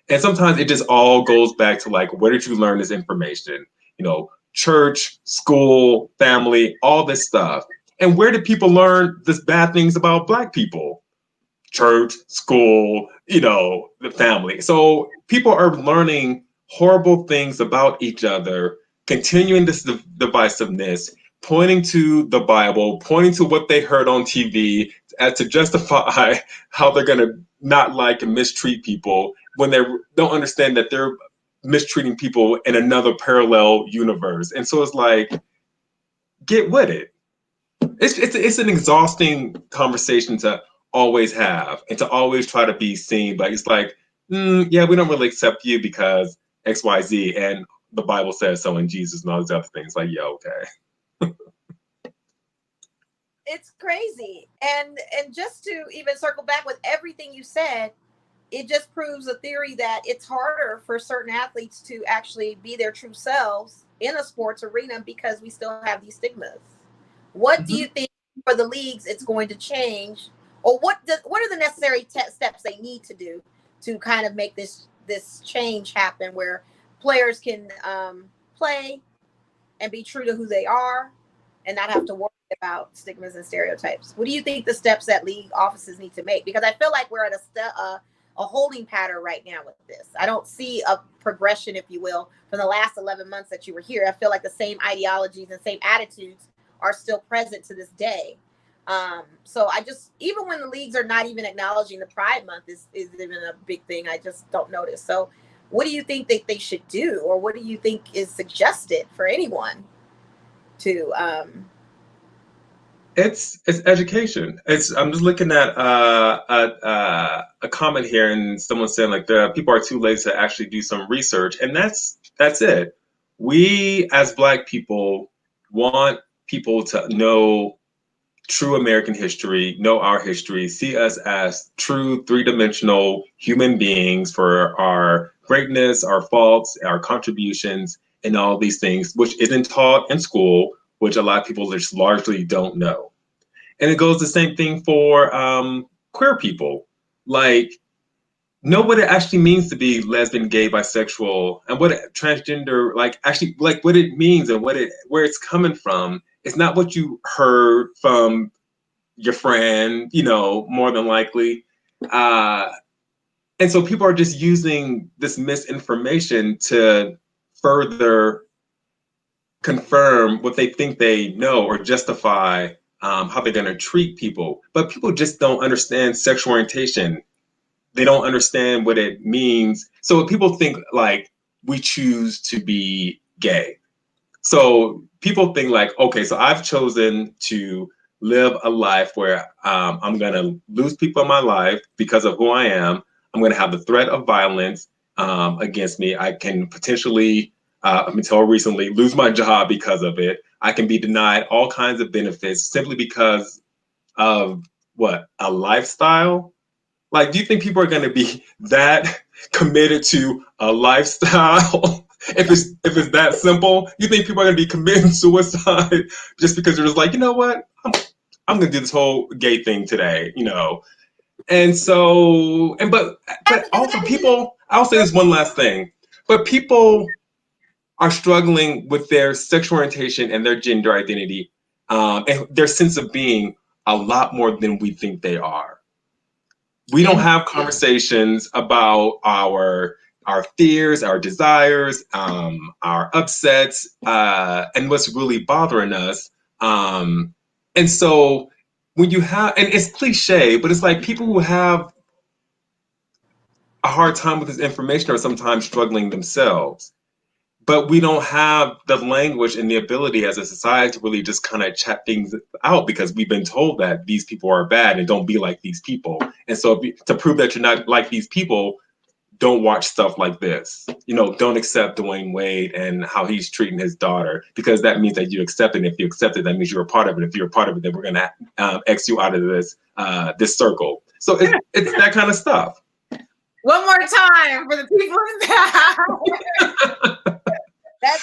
And sometimes it just all goes back to like, where did you learn this information? You know, church, school, family, all this stuff. And where did people learn this bad things about Black people? Church, school, the family. So people are learning horrible things about each other, continuing this divisiveness, pointing to the Bible, pointing to what they heard on TV to justify how they're going to not like and mistreat people when they don't understand that they're mistreating people in another parallel universe. And so it's like, get with it. It's an exhausting conversation to always have and to always try to be seen. But it's like, yeah, we don't really accept you because X, Y, Z, and the Bible says so, and Jesus and all these other things. Like, yeah, okay. It's crazy. And just to even circle back with everything you said, it just proves a theory that it's harder for certain athletes to actually be their true selves in a sports arena because we still have these stigmas. What do you think for the leagues it's going to change, or what are the necessary steps they need to do to kind of make this change happen, where players can play and be true to who they are and not have to worry about stigmas and stereotypes? What do you think the steps that league offices need to make? Because I feel like we're at a holding pattern right now with this. I don't see a progression, if you will, from the last 11 months that you were here. I feel like the same ideologies and same attitudes are still present to this day. So I just, even when the leagues are not even acknowledging the Pride Month is even a big thing, I just don't notice. So what do you think that they should do, or what do you think is suggested for anyone to It's education. I'm just looking at a comment here, and someone saying like the people are too lazy to actually do some research, and that's it. We as Black people want people to know true American history, know our history, see us as true three-dimensional human beings for our greatness, our faults, our contributions, and all these things, which isn't taught in school, which a lot of people just largely don't know. And it goes the same thing for queer people. Like, know what it actually means to be lesbian, gay, bisexual, and what transgender like actually like what it means and where it's coming from. It's not what you heard from your friend, more than likely. And so people are just using this misinformation to further confirm what they think they know or justify how they're going to treat people. But people just don't understand sexual orientation. They don't understand what it means. So people think like we choose to be gay. So people think like, okay, so I've chosen to live a life where I'm going to lose people in my life because of who I am. I'm going to have the threat of violence against me. I can potentially, until recently, lose my job because of it. I can be denied all kinds of benefits simply because of what? A lifestyle? Like, do you think people are going to be that committed to a lifestyle if it's that simple? You think people are going to be committing suicide just because they're just like, you know what, I'm going to do this whole gay thing today, And so, but also people. I'll say this one last thing, but people are struggling with their sexual orientation and their gender identity and their sense of being a lot more than we think they are. We don't have conversations about our fears, our desires, our upsets, and what's really bothering us. And so when you have, and it's cliche, but it's like people who have a hard time with this information are sometimes struggling themselves. But we don't have the language and the ability as a society to really just kind of chat things out because we've been told that these people are bad and don't be like these people. And so to prove that you're not like these people, don't watch stuff like this. You know, don't accept Dwyane Wade and how he's treating his daughter, because that means that you accept it. And if you accept it, that means you're a part of it. If you're a part of it, then we're gonna X you out of this circle. So it's that kind of stuff. One more time for the people in the back.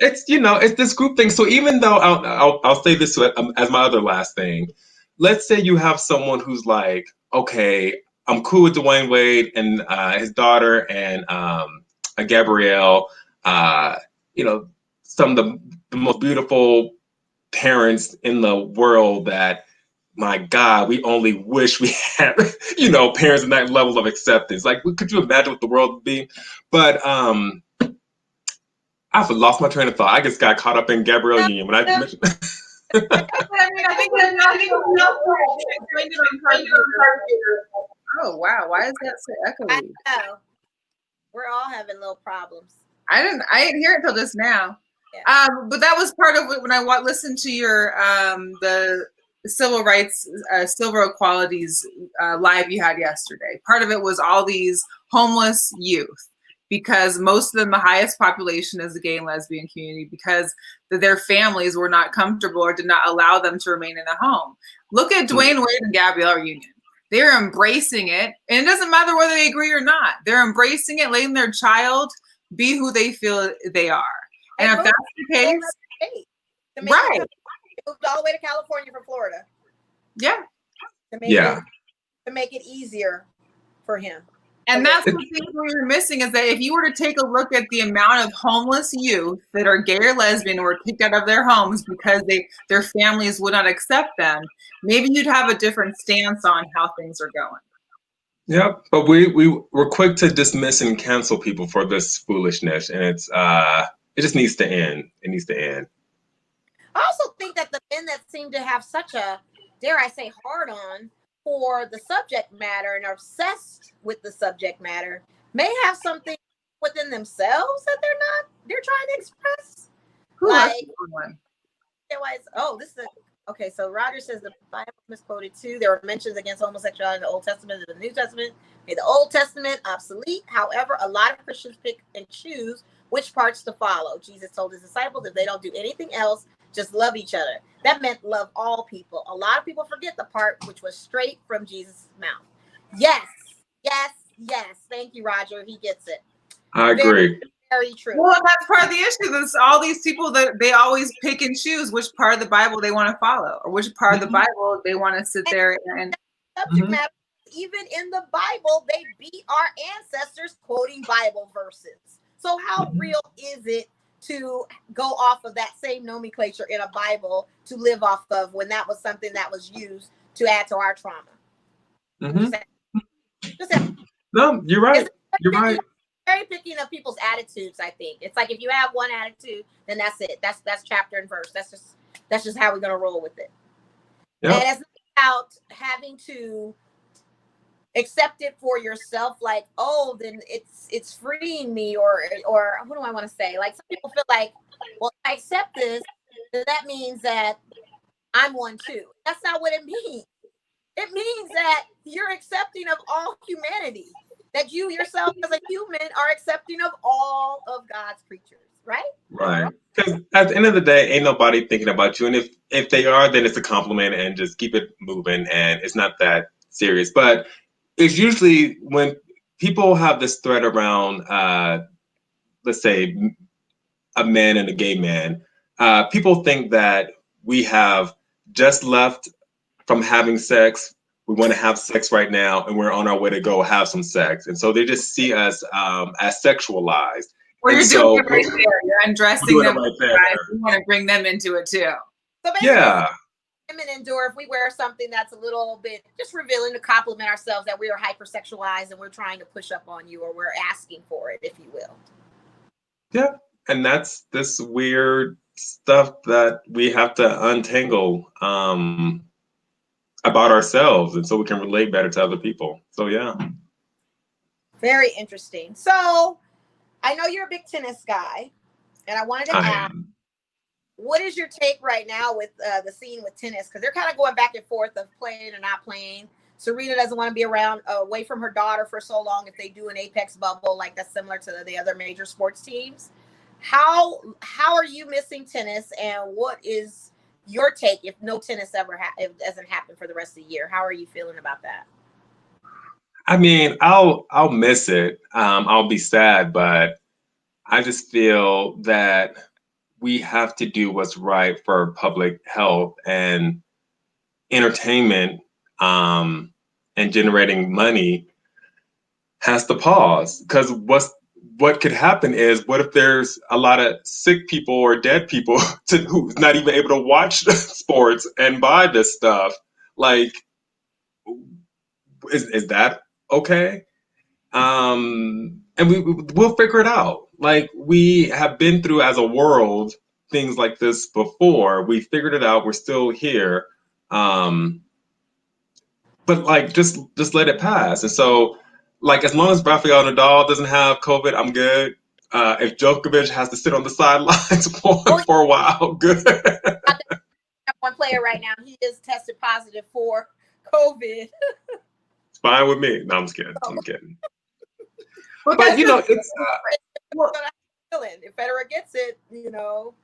It's you know, it's this group thing. So even though I'll say this as my other last thing, let's say you have someone who's like, okay, I'm cool with Dwyane Wade and his daughter and Gabrielle, you know, some of the most beautiful parents in the world that, my God, we only wish we had, you know, parents in that level of acceptance. Like, could you imagine what the world would be? But I've lost my train of thought. I just got caught up in Gabrielle Union when I mentioned. I think oh wow, why is that so echoey? I know. We're all having little problems. I didn't hear it till just now. Yeah. But that was part of it when I listened to your the civil rights, civil equalities live you had yesterday. Part of it was all these homeless youth, because most of them, the highest population is the gay and lesbian community, because their families were not comfortable or did not allow them to remain in a home. Look at Dwyane Wade and Gabrielle Union. They're embracing it, and it doesn't matter whether they agree or not. They're embracing it, letting their child be who they feel they are. And if that's the case, right. Moved all the way to California from Florida. Yeah. To make it easier for him. And that's the thing we're missing, is that if you were to take a look at the amount of homeless youth that are gay or lesbian or were kicked out of their homes because their families would not accept them, maybe you'd have a different stance on how things are going. Yep, but we're quick to dismiss and cancel people for this foolishness, and it just needs to end. It needs to end. I also think that the men that seem to have such a, dare I say, hard on for the subject matter and are obsessed with the subject matter may have something within themselves that they're trying to express. Okay, so Roger says the Bible misquoted too. There were mentions against homosexuality in the Old Testament and the New Testament. Made the Old Testament obsolete. However, a lot of Christians pick and choose which parts to follow. Jesus told his disciples, if they don't do anything else, just love each other. That meant love all people. A lot of people forget the part which was straight from Jesus' mouth. Yes. Thank you, Roger. He gets it. I agree. Very true. Well, that's part of the issue. There's all these people that they always pick and choose which part of the Bible they want to follow, or which part of the Bible they want to sit there and subject matter. Even in the Bible, they beat our ancestors quoting Bible verses. So how real is it to go off of that same nomenclature in a Bible to live off of, when that was something that was used to add to our trauma? No, you're right. You're right. Very picking of people's attitudes. I think it's like, if you have one attitude, then that's it. That's chapter and verse. That's just how we're gonna roll with it. Yep. And it's not about having to accept it for yourself, like, oh, then it's freeing me, or what do I want to say? Like, some people feel like, well, I accept this, then that means that I'm one too. That's not what it means. It means that you're accepting of all humanity, that you yourself as a human are accepting of all of God's creatures, right? Right. Because at the end of the day, ain't nobody thinking about you. And if they are, then it's a compliment, and just keep it moving, and it's not that serious. But it's usually when people have this thread around, let's say, a man and a gay man, people think that we have just left from having sex. We want to have sex right now, and we're on our way to go have some sex. And so they just see us as sexualized. Well, you're doing it right there. You're undressing them. Right there. We want to bring them into it too. So basically, women endure if we wear something that's a little bit just revealing, to compliment ourselves that we are hypersexualized and we're trying to push up on you, or we're asking for it, if you will. Yeah, and that's this weird stuff that we have to untangle about ourselves, and so we can relate better to other people. So yeah. Very interesting. So I know you're a big tennis guy, and I wanted to ask, what is your take right now with the scene with tennis? Because they're kind of going back and forth of playing or not playing. Serena doesn't want to be around away from her daughter for so long if they do an apex bubble, like that's similar to the other major sports teams. How are you missing tennis, and what is your take if no tennis ever if it doesn't happen for the rest of the year? How are you feeling about that? I mean, I'll miss it. I'll be sad, but I just feel that we have to do what's right for public health and entertainment, and generating money has to pause. Because what could happen is, what if there's a lot of sick people or dead people who's not even able to watch sports and buy this stuff? Like, is that okay? And we'll figure it out. Like, we have been through as a world things like this before. We figured it out. We're still here. But like, just let it pass. And so, like, as long as Rafael Nadal doesn't have COVID, I'm good. If Djokovic has to sit on the sidelines for a while, good. One player right now, he is tested positive for COVID. It's fine with me. No, I'm just kidding. I'm kidding. But you know, it's if Federer gets it, you know.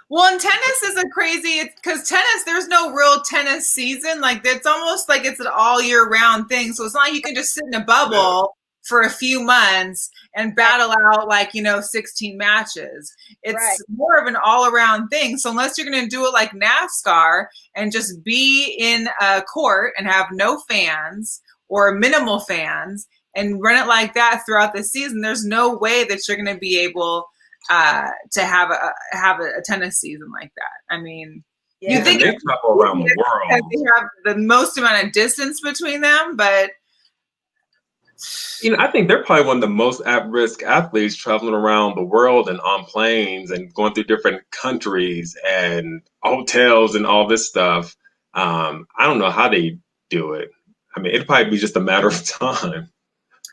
Well, and tennis is a crazy, because tennis, there's no real tennis season. Like, it's almost like it's an all year round thing. So it's not like you can just sit in a bubble for a few months and battle out, like, 16 matches. It's more of an all around thing. So unless you're going to do it like NASCAR and just be in a court and have no fans or minimal fans and run it like that throughout the season, there's no way that you're going to be able to have a tennis season like that. I mean, you think they travel around the world. They have the most amount of distance between them, but I think they're probably one of the most at-risk athletes, traveling around the world and on planes and going through different countries and hotels and all this stuff. I don't know how they do it. I mean, it'd probably be just a matter of time.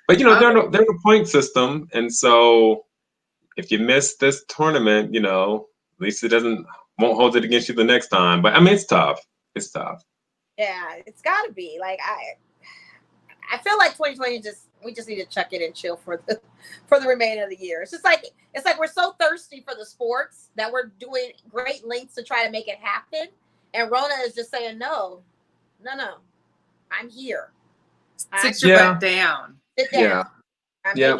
But they're in a point system, and so if you miss this tournament, at least it won't hold it against you the next time. But I mean, it's tough. It's tough. Yeah, it's got to be. Like, I feel like 2020 we just need to chuck it and chill for the remainder of the year. It's like we're so thirsty for the sports that we're doing great lengths to try to make it happen, and Rona is just saying no, I'm here. Sit your butt down. Sit down. Yeah,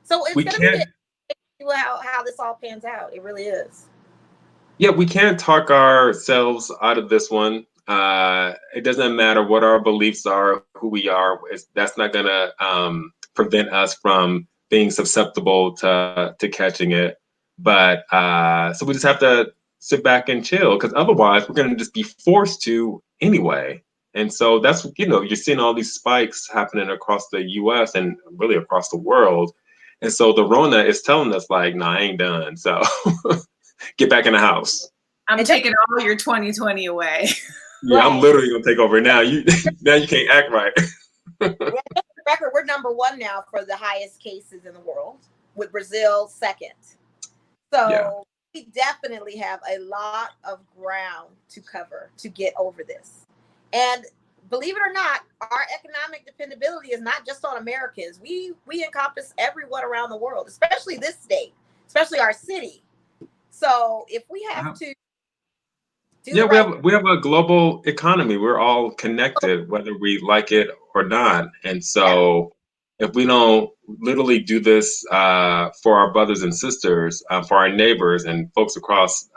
so it's gonna be how this all pans out. It really is. Yeah, we can't talk ourselves out of this one. It doesn't matter what our beliefs are, who we are. That's not gonna prevent us from being susceptible to catching it. But so we just have to sit back and chill, because otherwise we're gonna just be forced to anyway. And so that's, you're seeing all these spikes happening across the U.S. and really across the world. And so the Rona is telling us, like, nah, I ain't done. So get back in the house. I'm taking all your 2020 away. Yeah, I'm literally gonna take over now. Now you can't act right. Record, we're number one now for the highest cases in the world, with Brazil second. So we definitely have a lot of ground to cover to get over this. And believe it or not, our economic dependability is not just on Americans. We encompass everyone around the world, especially this state, especially our city. So if we have to we have a global economy. We're all connected, whether we like it or not. And so if we don't literally do this for our brothers and sisters, for our neighbors and folks across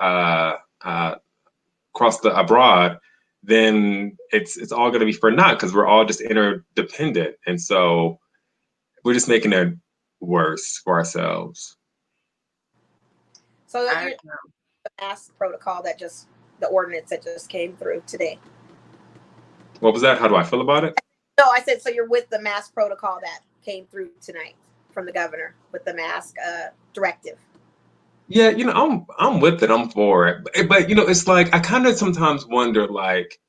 abroad, then it's all going to be for naught, because we're all just interdependent. And so we're just making it worse for ourselves. So the mask protocol the ordinance that just came through today. What was that? How do I feel about it? No, I said, so you're with the mask protocol that came through tonight from the governor with the mask directive. Yeah, I'm with it. I'm for it. But it's like, I kind of sometimes wonder, like,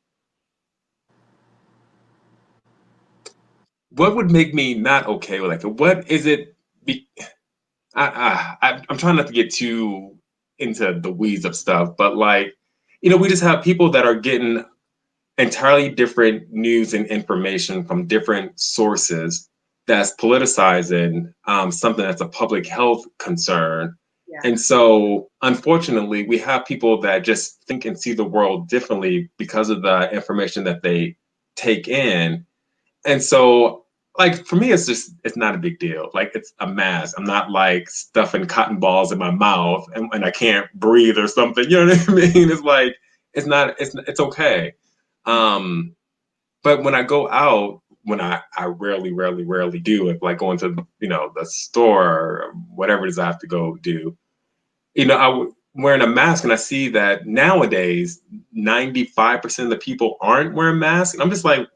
what would make me not okay with, like, what is it? I'm trying not to get too into the weeds of stuff, but, like, we just have people that are getting entirely different news and information from different sources that's politicizing something that's a public health concern. Yeah. And so, unfortunately, we have people that just think and see the world differently because of the information that they take in. And so, like, for me, it's not a big deal. Like, it's a mask. I'm not like stuffing cotton balls in my mouth and I can't breathe or something. You know what I mean? It's like, it's okay. But when I go out, when I rarely do it, like going to, the store or whatever it is I have to go do, wearing a mask, and I see that nowadays 95% of the people aren't wearing masks. And I'm just like,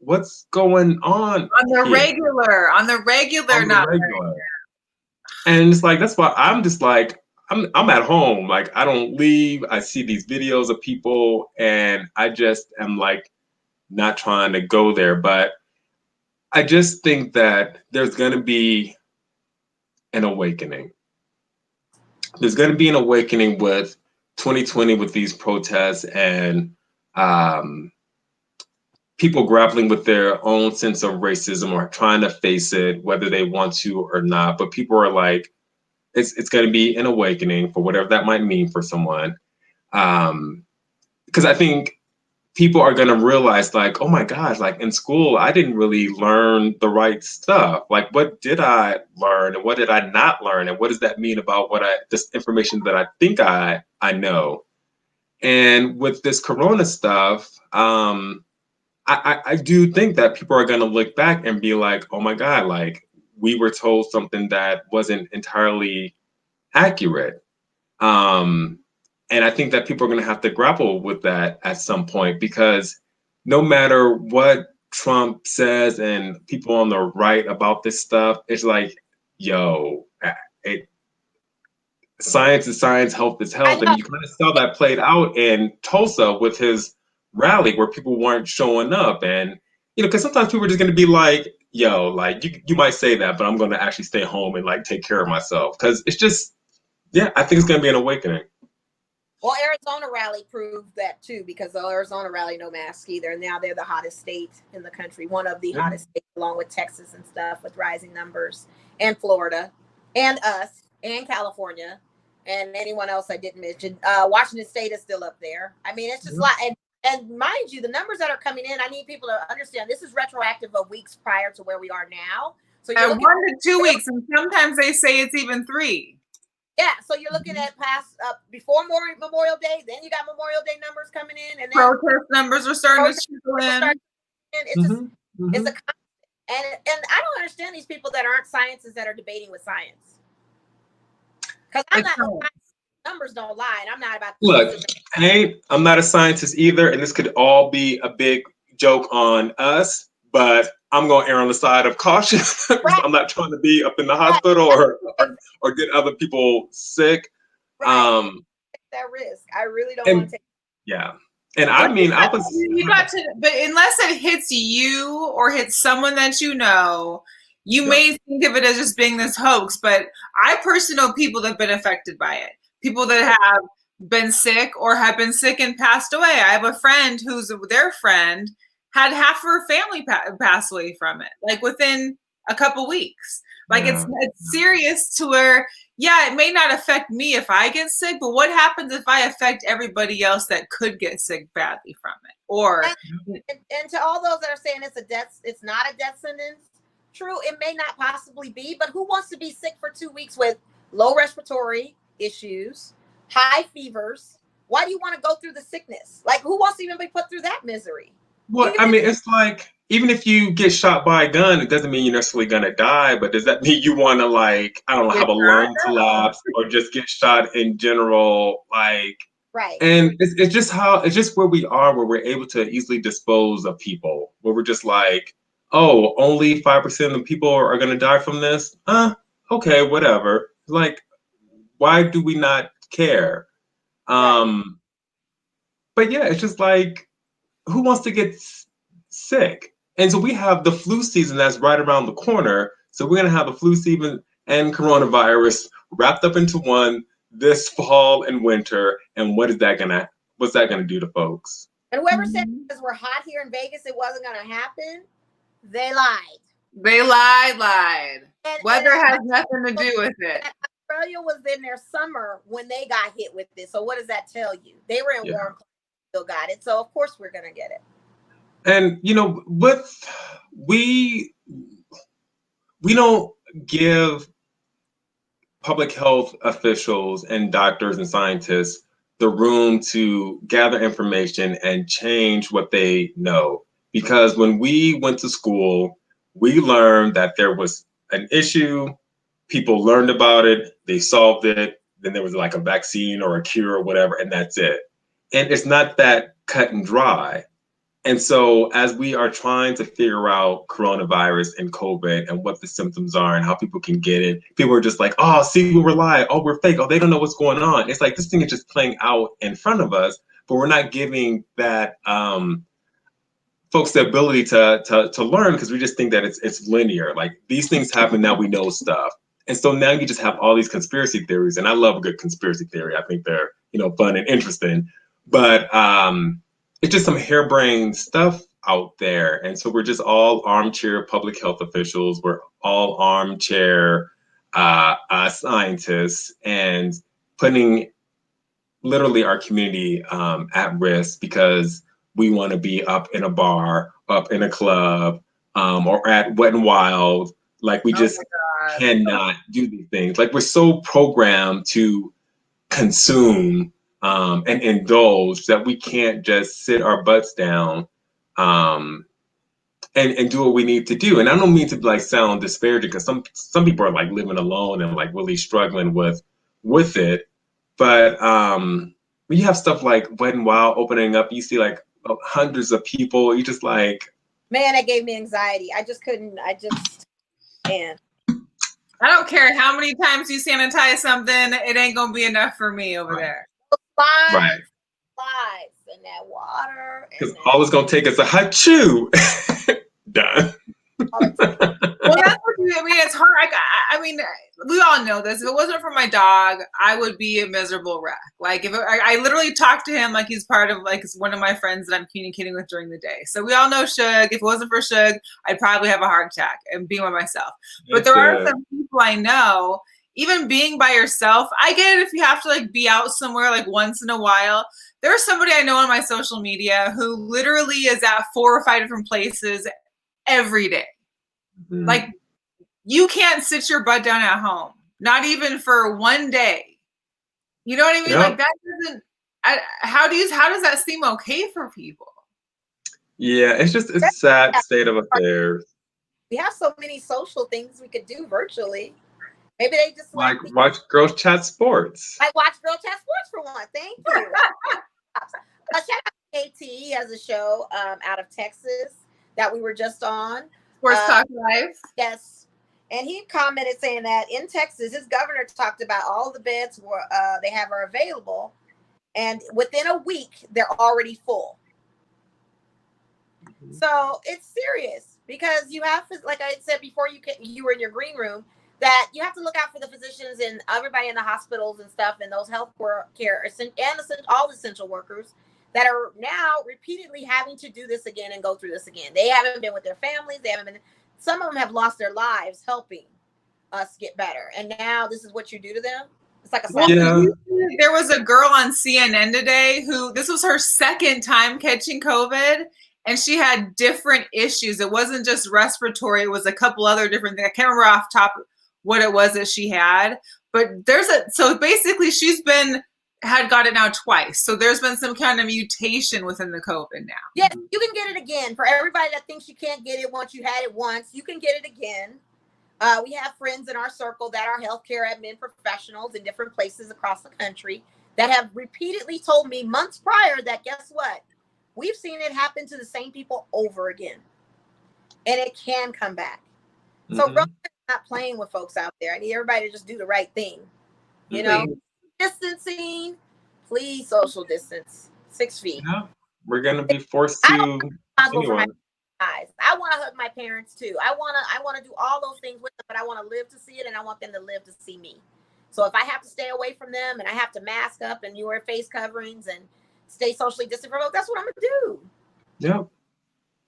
what's going on the here? regular, on the regular. And it's like, that's why I'm just like, I'm at home. Like, I don't leave. I see these videos of people and I just am like not trying to go there. But I just think that there's going to be an awakening. There's going to be an awakening with 2020 with these protests and people grappling with their own sense of racism or trying to face it, whether they want to or not. But people are like, it's going to be an awakening for whatever that might mean for someone. Because I think people are going to realize, like, oh my gosh, like in school, I didn't really learn the right stuff. Like, what did I learn and what did I not learn? And what does that mean about this information that I think I know? And with this Corona stuff, I do think that people are going to look back and be like, oh my God, like we were told something that wasn't entirely accurate. And I think that people are going to have to grapple with that at some point, because no matter what Trump says and people on the right about this stuff, it's like, yo, science is science, health is health. And you kind of saw that played out in Tulsa with his rally where people weren't showing up. And, because sometimes people are just going to be like, yo, like you might say that, but I'm going to actually stay home and like take care of myself. Because it's just, yeah, I think it's going to be an awakening. Well, Arizona rally proved that too, because the Arizona rally, no mask either. And now they're the hottest state in the country, one of the hottest states, along with Texas and stuff, with rising numbers, and Florida, and us, and California, and anyone else I didn't mention. Washington State is still up there. I mean, it's just like, and mind you, the numbers that are coming in, I need people to understand this is retroactive of weeks prior to where we are now. So you're 1 to 2 weeks, and sometimes they say it's even 3. Yeah, so you're looking at past before Memorial Day, then you got Memorial Day numbers coming in, and then protest numbers are starting to trickle in. It's just it's a and I don't understand these people that aren't scientists that are debating with science, because numbers don't lie, and I'm not about to look. Hey, I'm not a scientist either, and this could all be a big joke on us, but I'm going to err on the side of caution. Right. I'm not trying to be up in the hospital or get other people sick. Right. Take that risk. I really don't want to take. Yeah. And I mean, you got to, but unless it hits you or hits someone that you know, you may think of it as just being this hoax. But I personally know people that have been affected by it. People that have been sick or have been sick and passed away. I have a friend who's their friend had half her family pass away from it, like within a couple weeks. Like it's serious to where, it may not affect me if I get sick, but what happens if I affect everybody else that could get sick badly from it? Or and to all those that are saying it's not a death sentence. True, it may not possibly be, but who wants to be sick for 2 weeks with low respiratory issues, high fevers? Why do you want to go through the sickness? Like, who wants to even be put through that misery? Well, I mean, it's like, even if you get shot by a gun, it doesn't mean you're necessarily going to die, but does that mean you want to, like, I don't know, have a lung collapse or just get shot in general? Like, right. And it's just where we are, where we're able to easily dispose of people, where we're just like, oh, only 5% of the people are going to die from this? Okay, whatever. Like, why do we not care? But yeah, it's just like, who wants to get sick? And so we have the flu season that's right around the corner. So we're going to have the flu season and coronavirus wrapped up into one this fall and winter. And what's that going to do to folks? And whoever said because we're hot here in Vegas, it wasn't going to happen, they lied. They lied. And Weather has nothing to do with it. Australia was in their summer when they got hit with this. So what does that tell you? They were in warm climate, still got it. So of course we're going to get it. And we don't give public health officials and doctors and scientists the room to gather information and change what they know. Because when we went to school, we learned that there was an issue, people learned about it, they solved it, then there was like a vaccine or a cure or whatever, and that's it. And it's not that cut and dry. And so as we are trying to figure out coronavirus and COVID and what the symptoms are and how people can get it, people are just like, oh, see, we're lying. Oh, we're fake. Oh, they don't know what's going on. It's like this thing is just playing out in front of us, but we're not giving that folks the ability to learn because we just think that it's linear. Like these things happen, now we know stuff. And so now you just have all these conspiracy theories. And I love a good conspiracy theory. I think they're, fun and interesting. But it's just some harebrained stuff out there. And so we're just all armchair public health officials. We're all armchair scientists and putting literally our community at risk because we want to be up in a bar, up in a club, or at Wet and Wild. Like we just cannot do these things. Like we're so programmed to consume and indulge that we can't just sit our butts down and do what we need to do. And I don't mean to like sound disparaging because some people are like living alone and like really struggling with it. But when you have stuff like Wet and Wild opening up, you see like hundreds of people. You just like, man, that gave me anxiety. I don't care how many times you sanitize something, it ain't gonna be enough for me over there. Flies in that water. Because all it's gonna take is a hot chew. Done. Well, that's what it's hard. I mean, we all know this. If it wasn't for my dog, I would be a miserable wreck. Like I literally talk to him like he's part of like one of my friends that I'm communicating with during the day. So we all know Shug. If it wasn't for Shug, I'd probably have a heart attack and be by myself. But there are some people I know. Even being by yourself, I get it if you have to like be out somewhere like once in a while. There's somebody I know on my social media who literally is at 4 or 5 different places every day. Mm-hmm. Like you can't sit your butt down at home, not even for one day. You know what I mean? Yep. Like that doesn't. How does that seem okay for people? Yeah, it's a sad state of affairs. We have so many social things we could do virtually. Maybe they just like watch GirlChatSports. Like watch GirlChatSports for one. Thank you. Shout out to KT as a show out of Texas that we were just on. Sports Talk Live. Yes. And he commented saying that in Texas, his governor talked about all the beds they have are available. And within a week, they're already full. Mm-hmm. So it's serious because you have, like I said before, you were in your green room, that you have to look out for the physicians and everybody in the hospitals and stuff and those health care and all the essential workers that are now repeatedly having to do this again and go through this again. They haven't been with their families. Some of them have lost their lives helping us get better. And now this is what you do to them. It's like There was a girl on CNN today who, this was her second time catching COVID. And she had different issues. It wasn't just respiratory. It was a couple other different things. I can't remember off top what it was that she had. But so basically she's got it now twice. So there's been some kind of mutation within the COVID now. Yes, you can get it again. For everybody that thinks you can't get it once you had it once, you can get it again. We have friends in our circle that are healthcare admin professionals in different places across the country that have repeatedly told me months prior that guess what? We've seen it happen to the same people over again. And it can come back. Mm-hmm. So really not playing with folks out there. I need everybody to just do the right thing. You know? Distancing, please social distance 6 feet. Yeah, we're gonna be forced to. I want to hug my parents too. I want to do all those things with them, but I want to live to see it, and I want them to live to see me. So if I have to stay away from them, and I have to mask up and you wear face coverings and stay socially distant from it. That's what I'm gonna do. Yeah.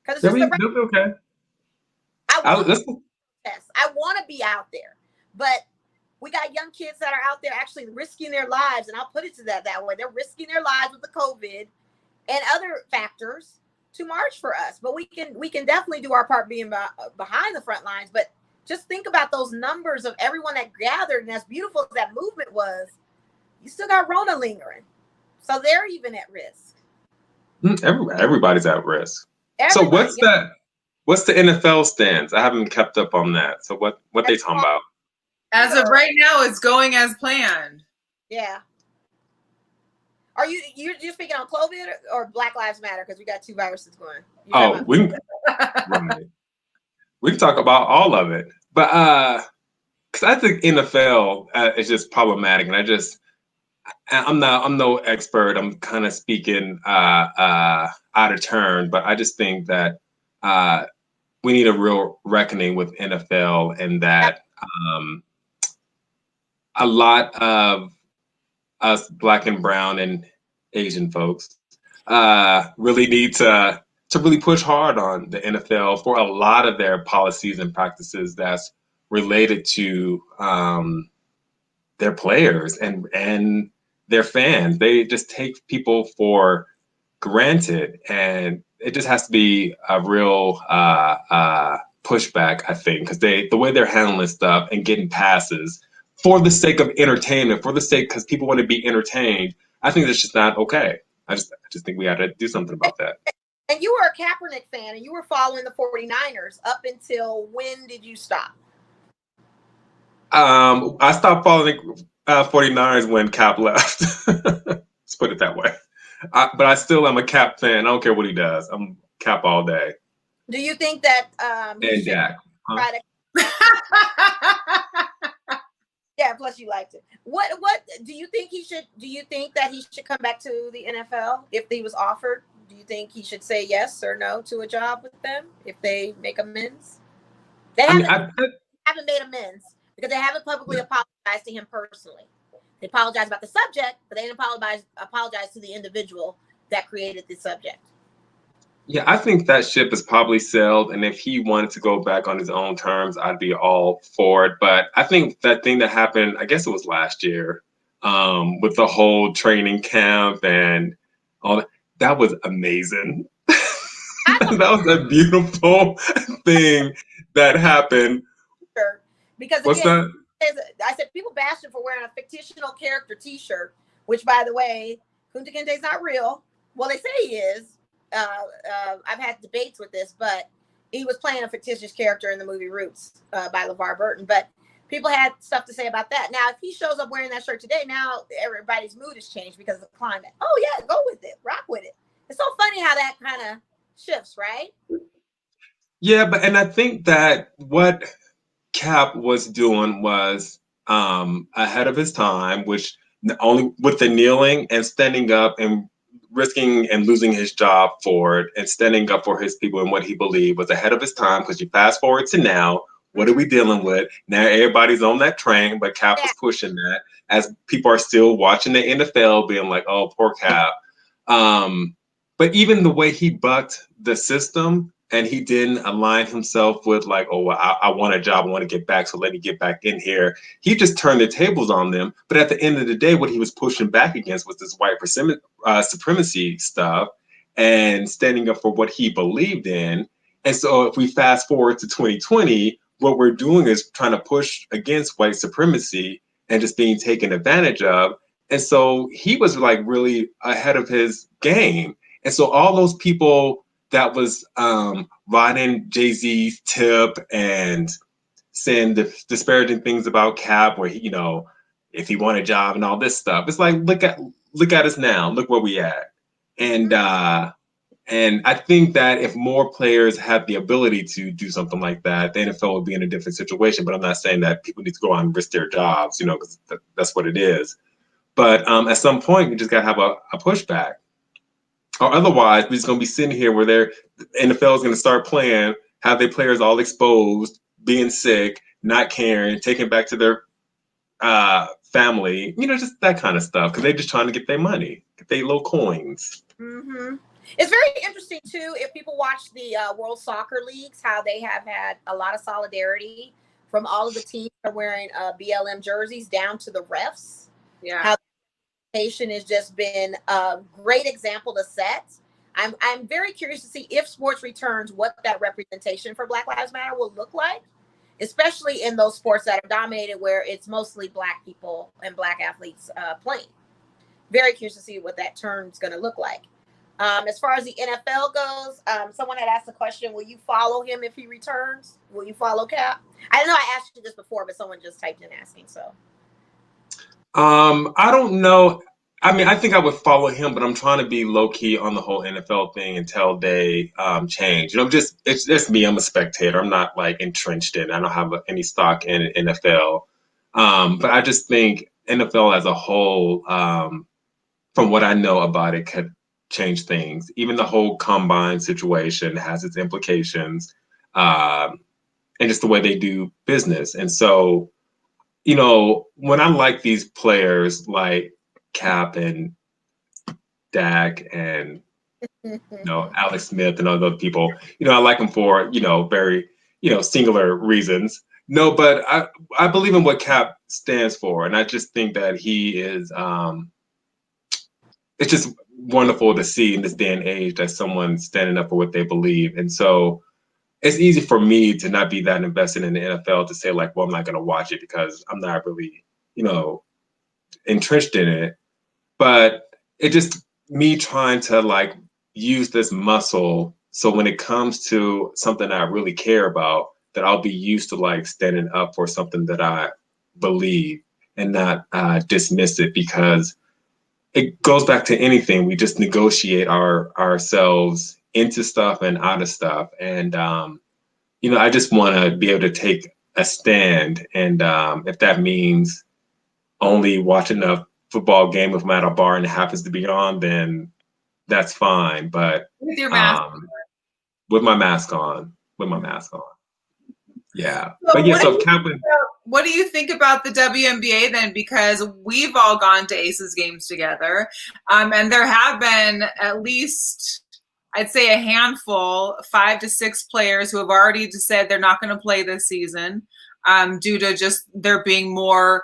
Because it's just the right. They'll be okay. I want to be out there, but we got young kids that are out there actually risking their lives, and I'll put it to that way. They're risking their lives with the COVID and other factors to march for us. But we can definitely do our part being behind the front lines. But just think about those numbers of everyone that gathered, and as beautiful as that movement was, you still got Rona lingering, so they're even at risk. Everybody's at risk. So what's the NFL stance? I haven't kept up on that. So what they talking about? As of right now, it's going as planned. Yeah. Are you're speaking on COVID or Black Lives Matter? Because we got two viruses going. We can talk about all of it, but because I think NFL is just problematic, and I'm no expert. I'm kind of speaking out of turn, but I just think that we need a real reckoning with NFL, and that a lot of us Black and brown and Asian folks really need to really push hard on the NFL for a lot of their policies and practices that's related to their players and their fans. They just take people for granted, and it just has to be a real pushback, I think, because the way they're handling stuff and getting passes for the sake of entertainment, because people want to be entertained, I think that's just not okay. I just think we got to do something about that. And you were a Kaepernick fan, and you were following the 49ers up until when did you stop? I stopped following 49ers when Cap left. Let's put it that way. But I still am a Cap fan. I don't care what he does. I'm Cap all day. Do you think that and Jack? Huh? Yeah, plus you liked it. What do you think he should? Do you think that he should come back to the NFL if he was offered? Do you think he should say yes or no to a job with them if they make amends? They haven't made amends because they haven't publicly apologized to him personally. They apologized about the subject, but they didn't apologize to the individual that created the subject. Yeah, I think that ship is probably sailed, and if he wanted to go back on his own terms, I'd be all for it. But I think that thing that happened, I guess it was last year, with the whole training camp and all that was amazing. That was a beautiful thing that happened. Sure. Because what's again, that? I said people bashed him for wearing a fictional character T-shirt, which, by the way, Kunta Kinte's not real. Well, they say he is. I've had debates with this, but he was playing a fictitious character in the movie Roots by LeVar Burton. But people had stuff to say about that. Now, if he shows up wearing that shirt today, now everybody's mood has changed because of the climate. Oh yeah, go with it, rock with it. It's so funny how that kind of shifts, right? Yeah, and I think that what Cap was doing was ahead of his time, which only with the kneeling and standing up and risking and losing his job for it and standing up for his people and what he believed was ahead of his time. Because you fast forward to now, what are we dealing with? Now everybody's on that train, but Cap was pushing that as people are still watching the NFL being like, oh, poor Cap. But even the way he bucked the system and he didn't align himself with like, oh, well, I want a job, I want to get back, so let me get back in here. He just turned the tables on them. But at the end of the day, what he was pushing back against was this white supremacy stuff and standing up for what he believed in. And so if we fast forward to 2020, what we're doing is trying to push against white supremacy and just being taken advantage of. And so he was like really ahead of his game. And so all those people that was riding Jay-Z's tip and saying disparaging things about Cap, where he, you know, if he won a job and all this stuff. It's like look at us now. Look where we at. And I think that if more players had the ability to do something like that, the NFL would be in a different situation. But I'm not saying that people need to go out and risk their jobs, you know, because that's what it is. But at some point, we just got to have a pushback. Or otherwise, we're just going to be sitting here where the NFL is going to start playing, have their players all exposed, being sick, not caring, taking back to their family, just that kind of stuff, because they're just trying to get their money, get their little coins. Mm-hmm. It's very interesting too if people watch the World Soccer Leagues, how they have had a lot of solidarity from all of the teams that are wearing BLM jerseys down to the refs. Yeah. How the nation has just been a great example to set. I'm very curious to see if sports returns, what that representation for Black Lives Matter will look like, especially in those sports that are dominated where it's mostly Black people and Black athletes playing. Very curious to see what that turn's going to look like. As far as the NFL goes, someone had asked the question, will you follow him if he returns? Will you follow Cap? I know I asked you this before, but someone just typed in asking, so. I don't know. I mean, I think I would follow him, but I'm trying to be low key on the whole NFL thing until they change. It's just me. I'm a spectator. I'm not like entrenched in. I don't have any stock in NFL. But I just think NFL as a whole, from what I know about it, could change things. Even the whole combine situation has its implications, and just the way they do business. And so, when I like these players like Cap and Dak and Alex Smith and other people, I like them for very singular reasons. No, but I believe in what Cap stands for, and I just think that he is. It's just wonderful to see in this day and age that someone's standing up for what they believe, and so it's easy for me to not be that invested in the NFL to say like, well, I'm not going to watch it because I'm not really, entrenched in it. But it just me trying to like use this muscle. So when it comes to something I really care about, that I'll be used to like standing up for something that I believe and not dismiss it, because it goes back to anything. We just negotiate ourselves into stuff and out of stuff. And, I just want to be able to take a stand. And if that means only watching a football game if I'm at a bar and it happens to be on, then that's fine. But with your mask, with my mask on, Yeah. So But yeah, so what do you think about the WNBA then? Because we've all gone to Aces games together, and there have been at least, I'd say, a handful, 5 to 6 players who have already just said they're not going to play this season, due to just there being more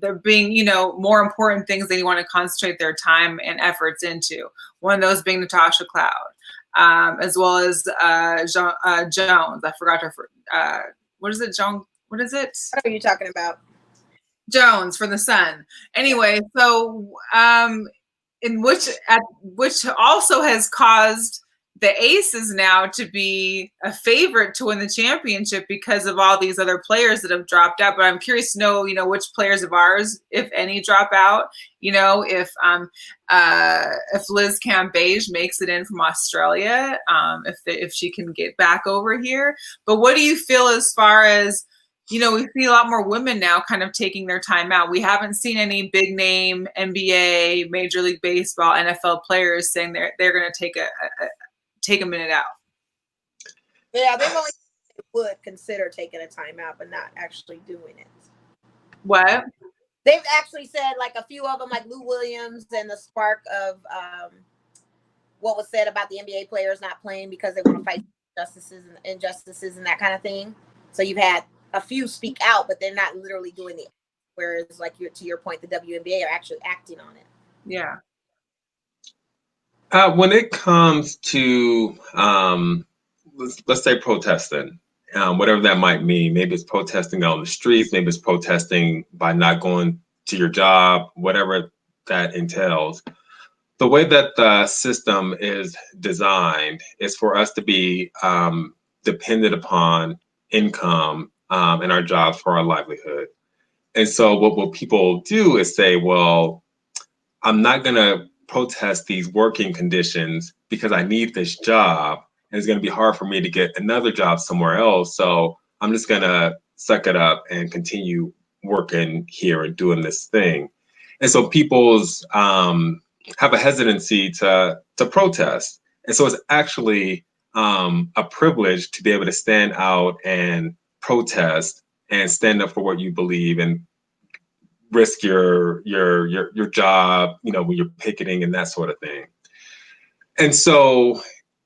important things they want to concentrate their time and efforts into. One of those being Natasha Cloud, as well as Jones. I forgot her. What is it, Jones? What is it? What are you talking about? Jones for the Sun. Anyway, so which also has caused the Aces now to be a favorite to win the championship because of all these other players that have dropped out. But I'm curious to know, which players of ours, if any, drop out. If Liz Cambage makes it in from Australia, if she can get back over here. But what do you feel as far as, we see a lot more women now kind of taking their time out. We haven't seen any big name NBA, Major League Baseball, NFL players saying they're going to take a minute out. Yeah, they've only would consider taking a timeout, but not actually doing it. What? They've actually said, like a few of them, like Lou Williams and the spark of what was said about the NBA players not playing because they want to fight injustices and that kind of thing. So you've had a few speak out, but they're not literally doing it. Whereas, like to your point, the WNBA are actually acting on it. Yeah. When it comes to, let's say protesting, whatever that might mean, maybe it's protesting on the streets, maybe it's protesting by not going to your job, whatever that entails. The way that the system is designed is for us to be dependent upon income in our jobs for our livelihood. And so what people do is say, well, I'm not going to protest these working conditions because I need this job and it's going to be hard for me to get another job somewhere else. So I'm just going to suck it up and continue working here and doing this thing. And so people's have a hesitancy to protest. And so it's actually a privilege to be able to stand out and protest and stand up for what you believe and risk your job, you know, when you're picketing and that sort of thing. And so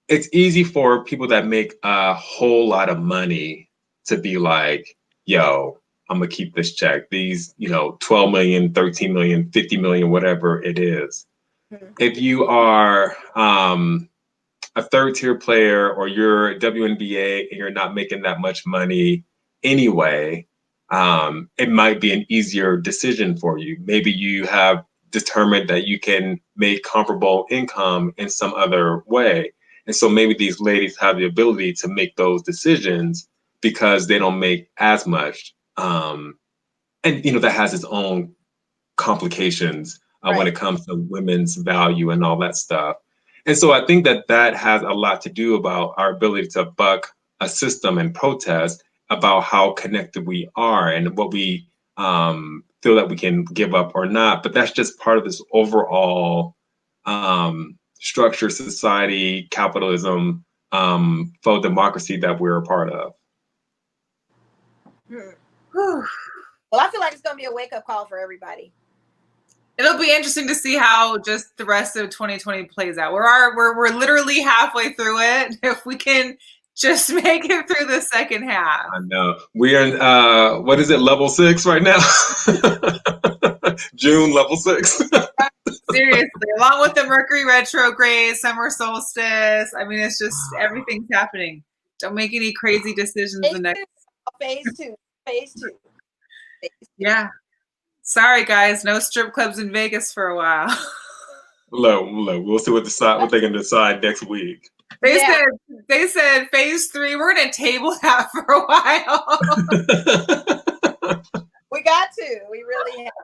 it's easy for people that make a whole lot of money to be like, yo, I'm gonna keep this check. These, you know, 12 million, 13 million, 50 million, whatever it is. Mhm. If you are a third tier player or you're WNBA and you're not making that much money anyway, it might be an easier decision for you. Maybe you have determined that you can make comparable income in some other way. And so maybe these ladies have the ability to make those decisions because they don't make as much. And, you know, that has its own complications when it comes to women's value and all that stuff. And so I think that that has a lot to do about our ability to buck a system and protest about how connected we are and what we feel that we can give up or not. But that's just part of this overall structure, society, capitalism, faux democracy that we're a part of. Well, I feel like it's going to be a wake-up call for everybody. It'll be interesting to see how just the rest of 2020 plays out. We're literally halfway through it. If we can just make it through the second half. I know. We are in what is it, level 6 right now? June level 6. Seriously, along with the Mercury retrograde, summer solstice. I mean, it's just everything's happening. Don't make any crazy decisions the next. Phase two. Yeah. Sorry, guys. No strip clubs in Vegas for a while. Look, we'll see what they can decide next week. They said phase 3. We're gonna table that for a while. We got to. We really have.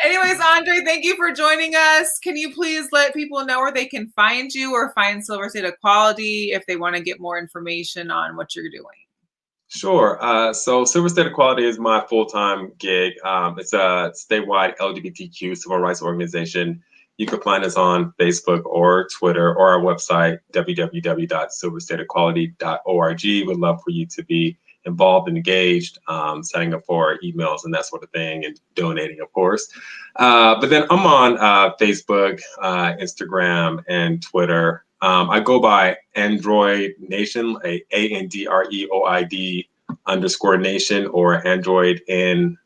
Anyways, Andre, thank you for joining us. Can you please let people know where they can find you or find Silver State Equality if they want to get more information on what you're doing? Sure. So Silver State Equality is my full-time gig. It's a statewide LGBTQ civil rights organization. You can find us on Facebook or Twitter or our website, www.silverstateequality.org. We'd love for you to be involved and engaged, setting up for emails and that sort of thing, and donating, of course. But then I'm on Facebook, Instagram, and Twitter. I go by Android Nation, ANDREOID_Nation, or Android in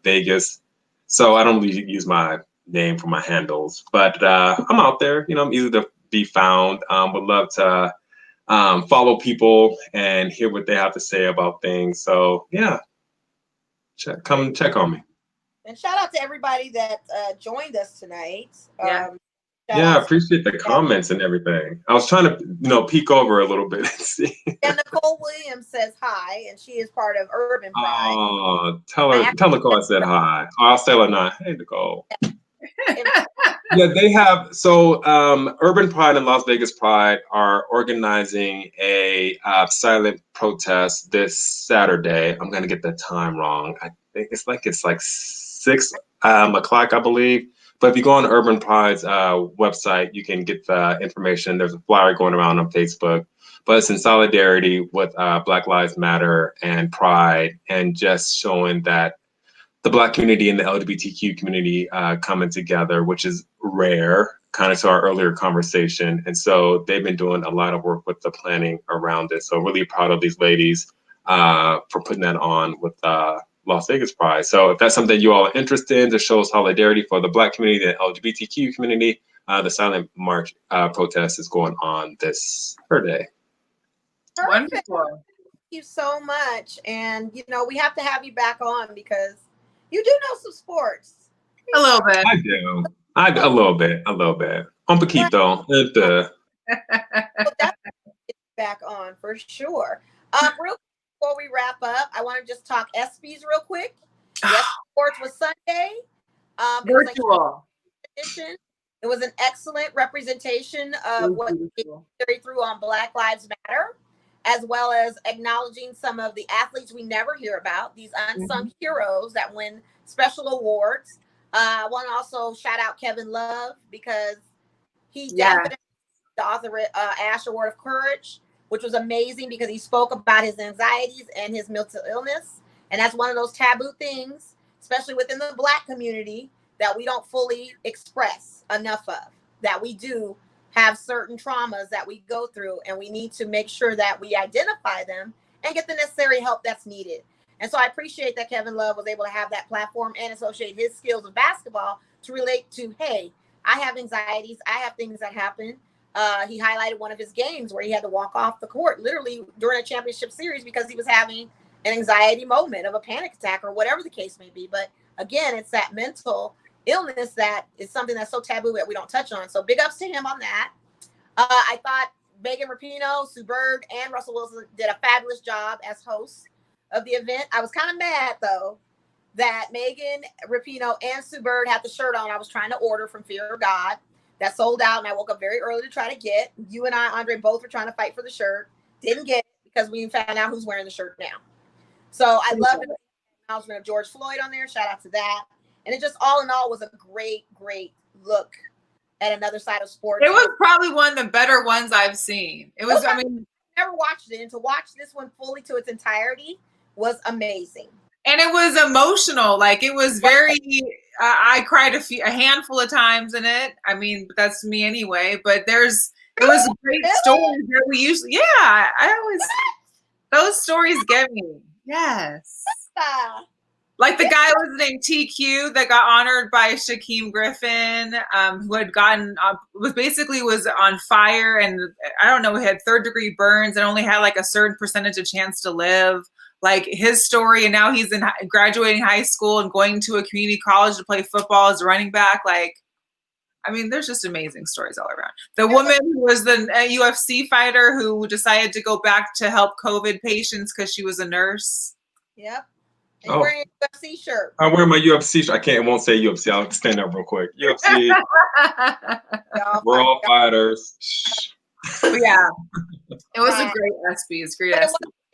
Vegas. So I don't really use my name for my handles, but I'm out there. You know, I'm easy to be found. Would love to follow people and hear what they have to say about things. So yeah, come check on me. And shout out to everybody that joined us tonight. Yeah. I appreciate the comments and everything. I was trying to, peek over a little bit and see. And Nicole Williams says hi, and she is part of Urban Pride. Oh, tell Nicole I said hi. Oh, I'll tell her not. Hey, Nicole. Yeah, they have. So Urban Pride and Las Vegas Pride are organizing a silent protest this Saturday. I'm gonna get the time wrong. I think it's like 6 o'clock, I believe. But if you go on Urban Pride's website, you can get the information. There's a flyer going around on Facebook, but it's in solidarity with Black Lives Matter and Pride, and just showing that the Black community and the LGBTQ community coming together, which is rare, kind of to our earlier conversation. And so they've been doing a lot of work with the planning around it. So really proud of these ladies for putting that on with Las Vegas Pride. So if that's something you all are interested in to show solidarity for the Black community, the LGBTQ community, the silent march protest is going on this Saturday. Wonderful. Thank you so much. And, we have to have you back on because you do know some sports. A little bit. I do. A little bit. Un poquito. Well, that's back on for sure. Real before we wrap up, I want to just talk ESPYs real quick. Yes, sports was Sunday. Virtual. It was an excellent representation of what they carried through on Black Lives Matter, as well as acknowledging some of the athletes we never hear about, these unsung heroes that win special awards. I want to also shout out Kevin Love because he definitely the author Ash Award of Courage, which was amazing because he spoke about his anxieties and his mental illness. And that's one of those taboo things. especially within the Black community, that we don't fully express enough of, that we do have certain traumas that we go through, and we need to make sure that we identify them and get the necessary help that's needed. And so I appreciate that Kevin Love was able to have that platform and associate his skills of basketball to relate to, hey, I have anxieties, I have things that happen. He highlighted one of his games where he had to walk off the court literally during a championship series because he was having an anxiety moment of a panic attack or whatever the case may be. But again, it's that mental illness that is something that's so taboo that we don't touch on. So big ups to him on that. I thought Megan Rapinoe, Sue Bird, and Russell Wilson did a fabulous job as hosts of the event. I was kind of mad, though, that Megan Rapinoe and Sue Bird had the shirt on I was trying to order from Fear of God. That sold out, and I woke up very early to try to get. You and I, Andre, both were trying to fight for the shirt. Didn't get it because we found out who's wearing the shirt now. So I love the announcement of George Floyd on there. Shout out to that. And it just all in all was a great, great look at another side of sports. It was probably one of the better ones I've seen. It was, I mean, I never watched it, and to watch this one fully to its entirety was amazing. And it was emotional. Like, it was very, I cried a handful of times in it. I mean, that's me anyway, but it was a great story that we usually, I always, those stories get me. Yes. Like the guy was named TQ that got honored by Shaquem Griffin, who had was on fire, and I don't know, he had 3rd-degree burns and only had like a certain percentage of chance to live. Like his story, and now he's graduating high school and going to a community college to play football as a running back. Like, I mean, there's just amazing stories all around. The woman who was the UFC fighter who decided to go back to help COVID patients because she was a nurse. Yep. And you're wearing a UFC shirt. I'm wearing my UFC shirt. I won't say UFC. I'll stand up real quick. UFC. We're all fighters. Yeah. It was a great ESPYs. Great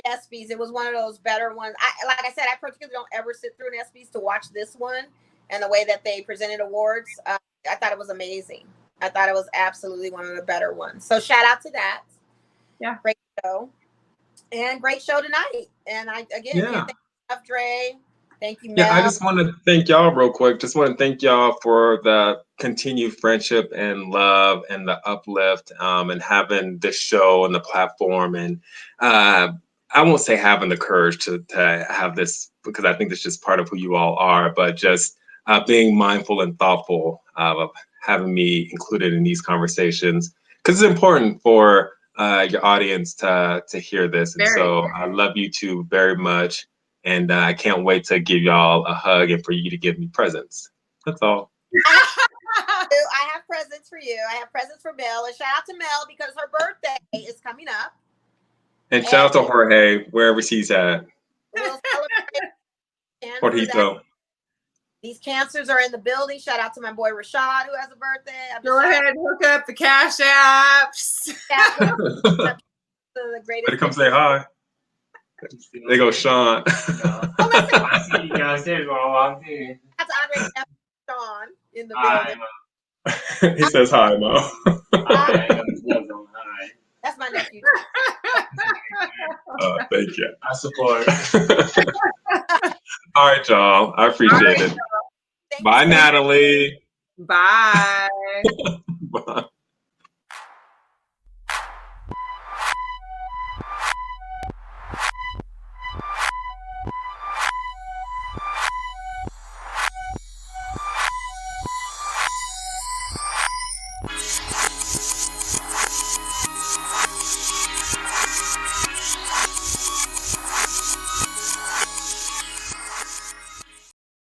ESPYs. It was one of those better ones. Like I said, I particularly don't ever sit through an ESPYs to watch this one and the way that they presented awards. I thought it was amazing. I thought it was absolutely one of the better ones. So shout out to that. Yeah. Great show. And great show tonight. And thank you, Dre. Thank you, Mel. Yeah, I just want to thank y'all real quick. Just want to thank y'all for the continued friendship and love and the uplift, and having this show and the platform. And I won't say having the courage to have this, because I think it's just part of who you all are, but just being mindful and thoughtful of having me included in these conversations, because it's important for your audience to hear this. And so I love you two very much. And I can't wait to give y'all a hug and for you to give me presents. That's all. I have presents for you. I have presents for Mel. And shout out to Mel because her birthday is coming up. And shout out to Jorge, wherever he's at. We'll celebrate. Jorgito. These cancers are in the building. Shout out to my boy Rashad, who has a birthday. Go ahead and hook up the Cash Apps. The greatest. Better come say hi. They go, Sean. I see you downstairs for a long time. That's Andre and Sean in the building. He says hi, Mo. That's my nephew. Thank you. I support. All right, y'all. I appreciate it. Bye, Natalie. Bye. Bye.